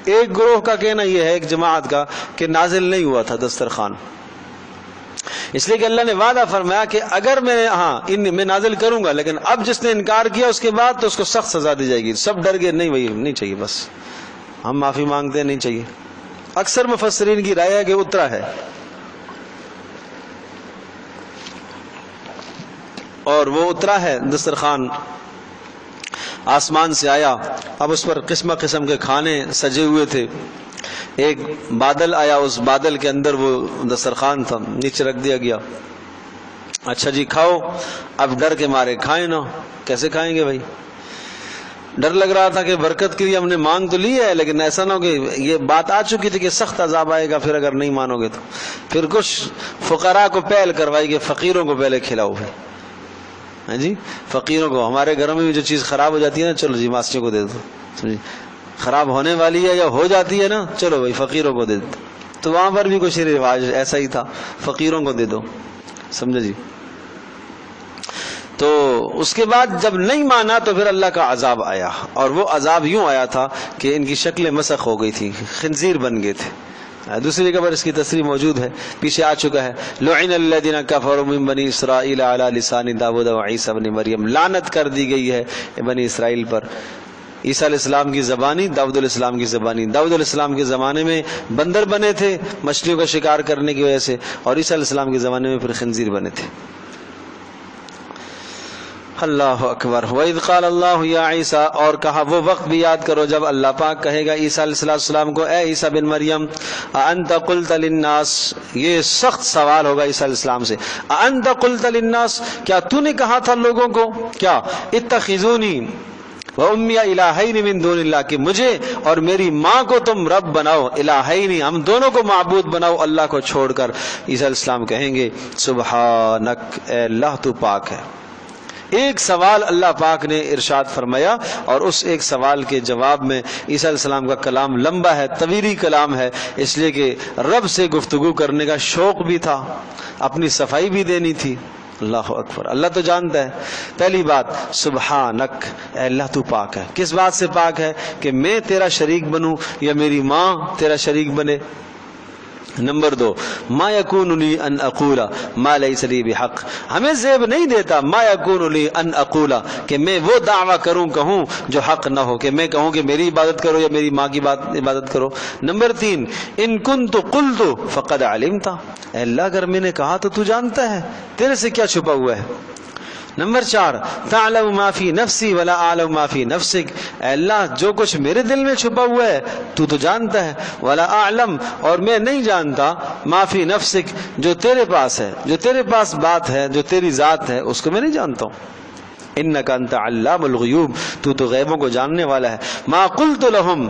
ایک گروہ کا کہنا یہ ہے، ایک جماعت کا، کہ نازل نہیں ہوا تھا دسترخوان، اس لیے کہ اللہ نے وعدہ فرمایا کہ اگر میں نازل کروں گا، لیکن اب جس نے انکار کیا اس کے بعد تو اس کو سخت سزا دی جائے گی۔ سب ڈر گئے، نہیں بھائی نہیں چاہیے، بس ہم معافی مانگتے ہیں، نہیں چاہیے۔ اکثر مفسرین کی رائے ہے کہ اترا ہے، اور وہ اترا ہے دسترخوان، آسمان سے آیا، اب اس پر قسم قسم کے کھانے سجے ہوئے تھے، ایک بادل آیا، اس بادل کے اندر وہ دسترخوان تھا، نیچے رکھ دیا گیا، اچھا جی کھاؤ۔ اب ڈر کے مارے کھائیں نہ، کیسے کھائیں گے بھائی، ڈر لگ رہا تھا کہ برکت کے لیے ہم نے مانگ تو لی ہے، لیکن ایسا نہ ہو کہ یہ بات آ چکی تھی کہ سخت عذاب آئے گا پھر اگر نہیں مانو گے تو۔ پھر کچھ فقراء کو پہل کروائی کہ فقیروں کو پہلے کھلاؤ بھائی، ہاں جی، فقیروں کو، ہمارے گھروں میں بھی جو چیز خراب ہو جاتی ہے نا، چلو جی ماسٹروں کو دے دو، خراب ہونے والی ہے یا ہو جاتی ہے نا، چلو بھائی فقیروں کو دے دو، تو وہاں پر بھی کچھ رواج ایسا ہی تھا، فقیروں کو دے دو، سمجھے جی۔ تو اس کے بعد جب نہیں مانا تو پھر اللہ کا عذاب آیا، اور وہ عذاب یوں آیا تھا کہ ان کی شکلیں مسخ ہو گئی تھی، خنزیر بن گئے تھے۔ دوسری جگہ پر اس کی تصریح موجود ہے، پیچھے آ چکا ہے، لعن الذین کفروا من بنی اسرائیل علی لسان داؤد و عیسیٰ ابن مریم، لعنت کر دی گئی ہے بنی اسرائیل پر، عیسیٰ علیہ السلام کی زبانی، داؤد علیہ السلام کی زبانی۔ داؤد علیہ السلام کے زمانے میں بندر بنے تھے مچھلیوں کا شکار کرنے کی وجہ سے، اور عیسیٰ علیہ السلام کے زمانے میں پھر خنزیر بنے تھے۔ اللہ اکبر۔ وَإِذْ قَالَ اللَّهُ يَا عِيسَىٰ، اور کہا وہ وقت بھی یاد کرو جب اللہ پاک کہے گا عیسیٰ علیہ السلام کو، اے عیسیٰ بن مریم، أَأَنْتَ قُلْتَ لِلنَّاسِ، یہ سخت سوال ہوگا عیسیٰ علیہ السلام سے، أَأَنْتَ قُلْتَ لِلنَّاسِ، کیا تو نے کہا تھا لوگوں کو، کیا اتخذونی وَأُمِّيَ إِلَٰهَيْنِ مِن دُونِ اللَّهِ، کہ مجھے اور میری ماں کو تم رب بناؤ، الہین ہم دونوں کو معبود بناؤ اللہ کو چھوڑ کر۔ عیسیٰ علیہ السلام کہیں گے سبحانک، اے اللہ تو پاک ہے۔ ایک سوال اللہ پاک نے ارشاد فرمایا، اور اس ایک سوال کے جواب میں عیسیٰ علیہ السلام کا کلام لمبا ہے، طویل کلام ہے، اس لیے کہ رب سے گفتگو کرنے کا شوق بھی تھا، اپنی صفائی بھی دینی تھی۔ اللہ اکبر۔ اللہ تو جانتا ہے، پہلی بات سبحانک، اے اللہ تو پاک ہے۔ کس بات سے پاک ہے؟ کہ میں تیرا شریک بنوں یا میری ماں تیرا شریک بنے، نمبر 2 ما یکون لی ان اقولا ما لیس لی بحق، ہمیں زیب نہیں دیتا ما یکون لی ان اقولا کہ میں وہ دعویٰ کروں کہوں جو حق نہ ہو، کہ میں کہوں کہ میری عبادت کرو یا میری ماں کی عبادت کرو۔ نمبر 3 ان کنت قلت فقد علمت، اے اللہ اگر میں نے کہا تو تو جانتا ہے، تیرے سے کیا چھپا ہوا ہے۔ نمبر 4 تعلم ما فی نفسی ولا اعلم ما فی نفسک، اے اللہ جو کچھ میرے دل میں چھپا ہوا ہے تو جانتا ہے، ولا اعلم اور میں نہیں جانتا ما فی نفسک جو تیرے پاس ہے، جو تیرے پاس بات ہے، جو تیری ذات ہے اس کو میں نہیں جانتا ہوں۔ انک انت علام الغیوب، تو غیبوں کو جاننے والا ہے۔ ما قلت لهم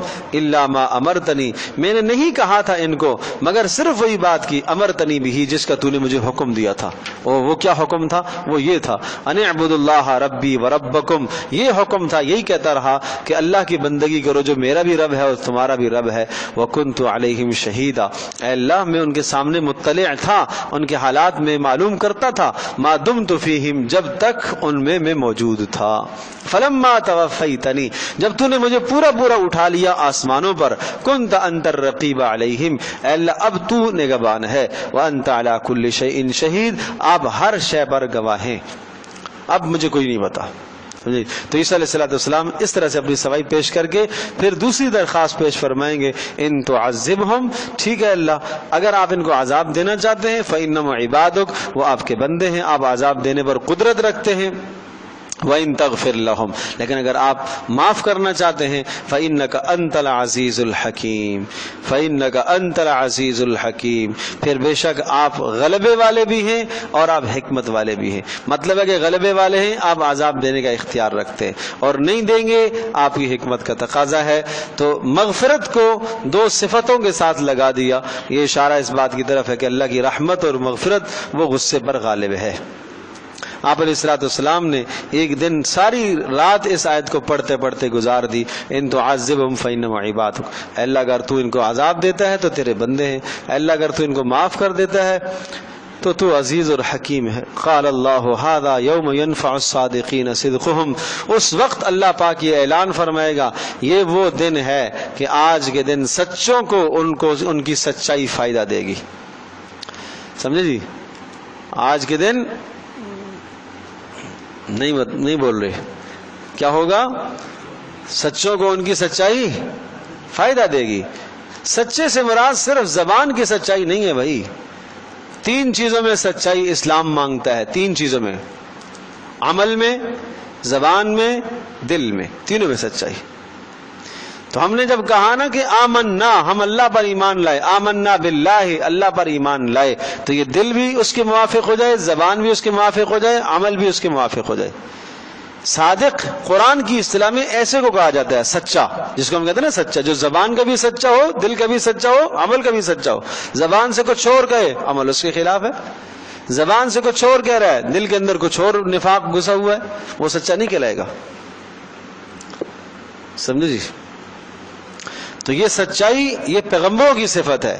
الا ما امرتنی، میں نے نہیں کہا تھا ان کو مگر صرف وہی بات کی امرتنی بھی جس کا تو نے مجھے حکم دیا تھا۔ وہ کیا حکم تھا؟ وہ یہ تھا ان اعبدوا اللہ ربی وربکم، یہ حکم تھا، یہی کہتا رہا کہ اللہ کی بندگی کرو جو میرا بھی رب ہے اور تمہارا بھی رب ہے۔ وکنت علیہم شہیدا، اے اللہ میں ان کے سامنے مطلع تھا، ان کے حالات میں معلوم کرتا تھا۔ ما دمت فیہم، جب تک ان میں موجود تھا۔ فلما توفیتنی، جب تو نے مجھے پورا اٹھا لیا آسمانوں پر، کنت انت الرقیب علیہم، اے اللہ اب تو نگہبان ہے، وانت علی کل شیء شہید، آپ ہر شے پر گواہ ہیں، اب مجھے کوئی نہیں بتا۔ تو عیسیٰ علیہ السلام اس طرح سے اپنی سوائی پیش کر کے پھر دوسری درخواست پیش فرمائیں گے، ان تعذبہم، ٹھیک ہے اللہ اگر آپ ان کو عذاب دینا چاہتے ہیں، فإنہم عبادک، وہ آپ کے بندے ہیں، آپ عذاب دینے پر قدرت رکھتے ہیں۔ وَإِن تَغْفِرْ لَهُمْ، لیکن اگر آپ معاف کرنا چاہتے ہیں، فَإِنَّكَ أَنْتَ الْعَزِيزُ الْحَكِيمُ، فَإِنَّكَ أَنْتَ الْعَزِيزُ الْحَكِيمُ، پھر بے شک آپ غلبے والے بھی ہیں اور آپ حکمت والے بھی ہیں۔ مطلب ہے کہ غلبے والے ہیں، آپ عذاب دینے کا اختیار رکھتے ہیں، اور نہیں دیں گے آپ کی حکمت کا تقاضا ہے۔ تو مغفرت کو 2 صفتوں کے ساتھ لگا دیا، یہ اشارہ اس بات کی طرف ہے کہ اللہ کی رحمت اور مغفرت وہ غصے پر غالب ہے۔ آپ علیہ الصلوۃ والسلام نے ایک دن ساری رات اس آیت کو پڑھتے پڑھتے گزار دی، ان تعذبہم فإنہم عبادک، اے اللہ اگر تو ان کو عذاب دیتا ہے تو تیرے بندے ہیں، اے اللہ اگر تو ان کو معاف کر دیتا ہے تو عزیز اور حکیم ہے۔ قال اللہ ھذا یوم ینفع الصادقین صدقہم، اس وقت اللہ پاک یہ اعلان فرمائے گا، یہ وہ دن ہے کہ آج کے دن سچوں کو ان کی سچائی فائدہ دے گی۔ سمجھے جی؟ آج کے دن نہیں بول رہے، کیا ہوگا؟ سچوں کو ان کی سچائی فائدہ دے گی۔ سچے سے مراد صرف زبان کی سچائی نہیں ہے بھائی، 3 چیزوں میں سچائی اسلام مانگتا ہے، 3 چیزوں میں، عمل میں، زبان میں، دل میں، تینوں میں سچائی۔ تو ہم نے جب کہا نا کہ آمنا، ہم اللہ پر ایمان لائے، آمنا باللہ، اللہ پر ایمان لائے، تو یہ دل بھی اس کے موافق ہو جائے، زبان بھی اس کے موافق ہو جائے، عمل بھی اس کے موافق ہو جائے۔ صادق قرآن کی اصطلاح میں ایسے کو کہا جاتا ہے سچا، جس کو ہم کہتے ہیں نا سچا، جو زبان کا بھی سچا ہو، دل کا بھی سچا ہو، عمل کا بھی سچا ہو۔ زبان سے کچھ اور کہے، عمل اس کے خلاف ہے۔ زبان سے کچھ اور کہہ رہا ہے، دل کے اندر کچھ اور نفاق گھسا ہوا ہے، وہ سچا نہیں کہلائے گا۔ سمجھے جی؟ تو یہ سچائی یہ پیغمبروں کی صفت ہے۔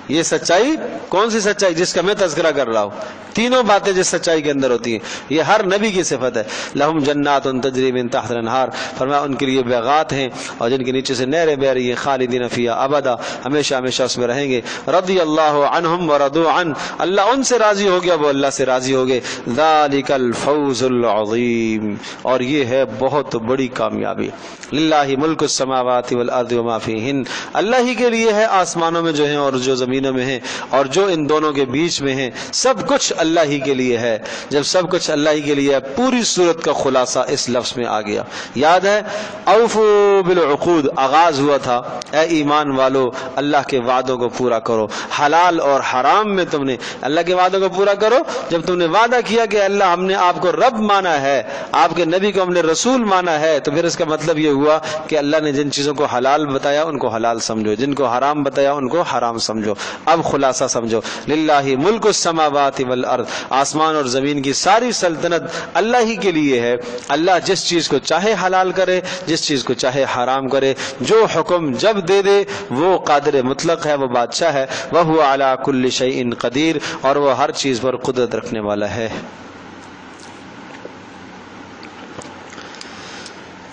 یہ سچائی کون سی سچائی؟ جس کا میں تذکرہ کر رہا ہوں، تینوں باتیں جس سچائی کے اندر ہوتی ہیں، یہ ہر نبی کی صفت ہے۔ لہم جنات تجری من تحت الانہار، فرمایا ان کے لیے باغات ہیں اور جن کے نیچے سے نہریں بہ رہی ہیں، خالدین فیہا ابدا، ہمیشہ ہمیشہ اس میں رہیں گے۔ رضی اللہ عنہم ورضوا عنہ، اللہ ان سے راضی ہو گیا، وہ اللہ سے راضی ہو گئے۔ ذالک الفوز العظیم، اور یہ ہے بہت بڑی کامیابی۔ للہ ملک السماوات والارض وما فیہن، اللہ ہی کے لیے ہے آسمانوں میں جو ہیں اور جو زمینوں میں ہیں اور جو ان دونوں کے بیچ میں ہیں، سب کچھ اللہ ہی کے لیے ہے۔ جب سب کچھ اللہ ہی کے لیے ہے، پوری صورت کا خلاصہ اس لفظ میں آ گیا۔ یاد ہے اوفوا بالعقود، آغاز ہوا تھا اے ایمان والو اللہ کے وعدوں کو پورا کرو، حلال اور حرام میں تم نے اللہ کے وعدوں کو پورا کرو۔ جب تم نے وعدہ کیا کہ اللہ ہم نے آپ کو رب مانا ہے، آپ کے نبی کو ہم نے رسول مانا ہے، تو پھر اس کا مطلب یہ ہوا کہ اللہ نے جن چیزوں کو حلال بتایا ان کو حلال سمجھو، جن کو حرام بتایا ان کو حرام سمجھو۔ اب خلاصہ سمجھو، للہ ملک السماوات والارض، آسمان اور زمین کی ساری سلطنت اللہ ہی کے لیے ہے۔ اللہ جس چیز کو چاہے حلال کرے، جس چیز کو چاہے حرام کرے، جو حکم جب دے دے، وہ قادر مطلق ہے، وہ بادشاہ ہے۔ وَهُوَ عَلَى كُلِّ شَيْءٍ قدیر، اور وہ ہر چیز پر قدرت رکھنے والا ہے۔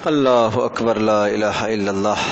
اللہ اکبر، لا الہ الا اللہ۔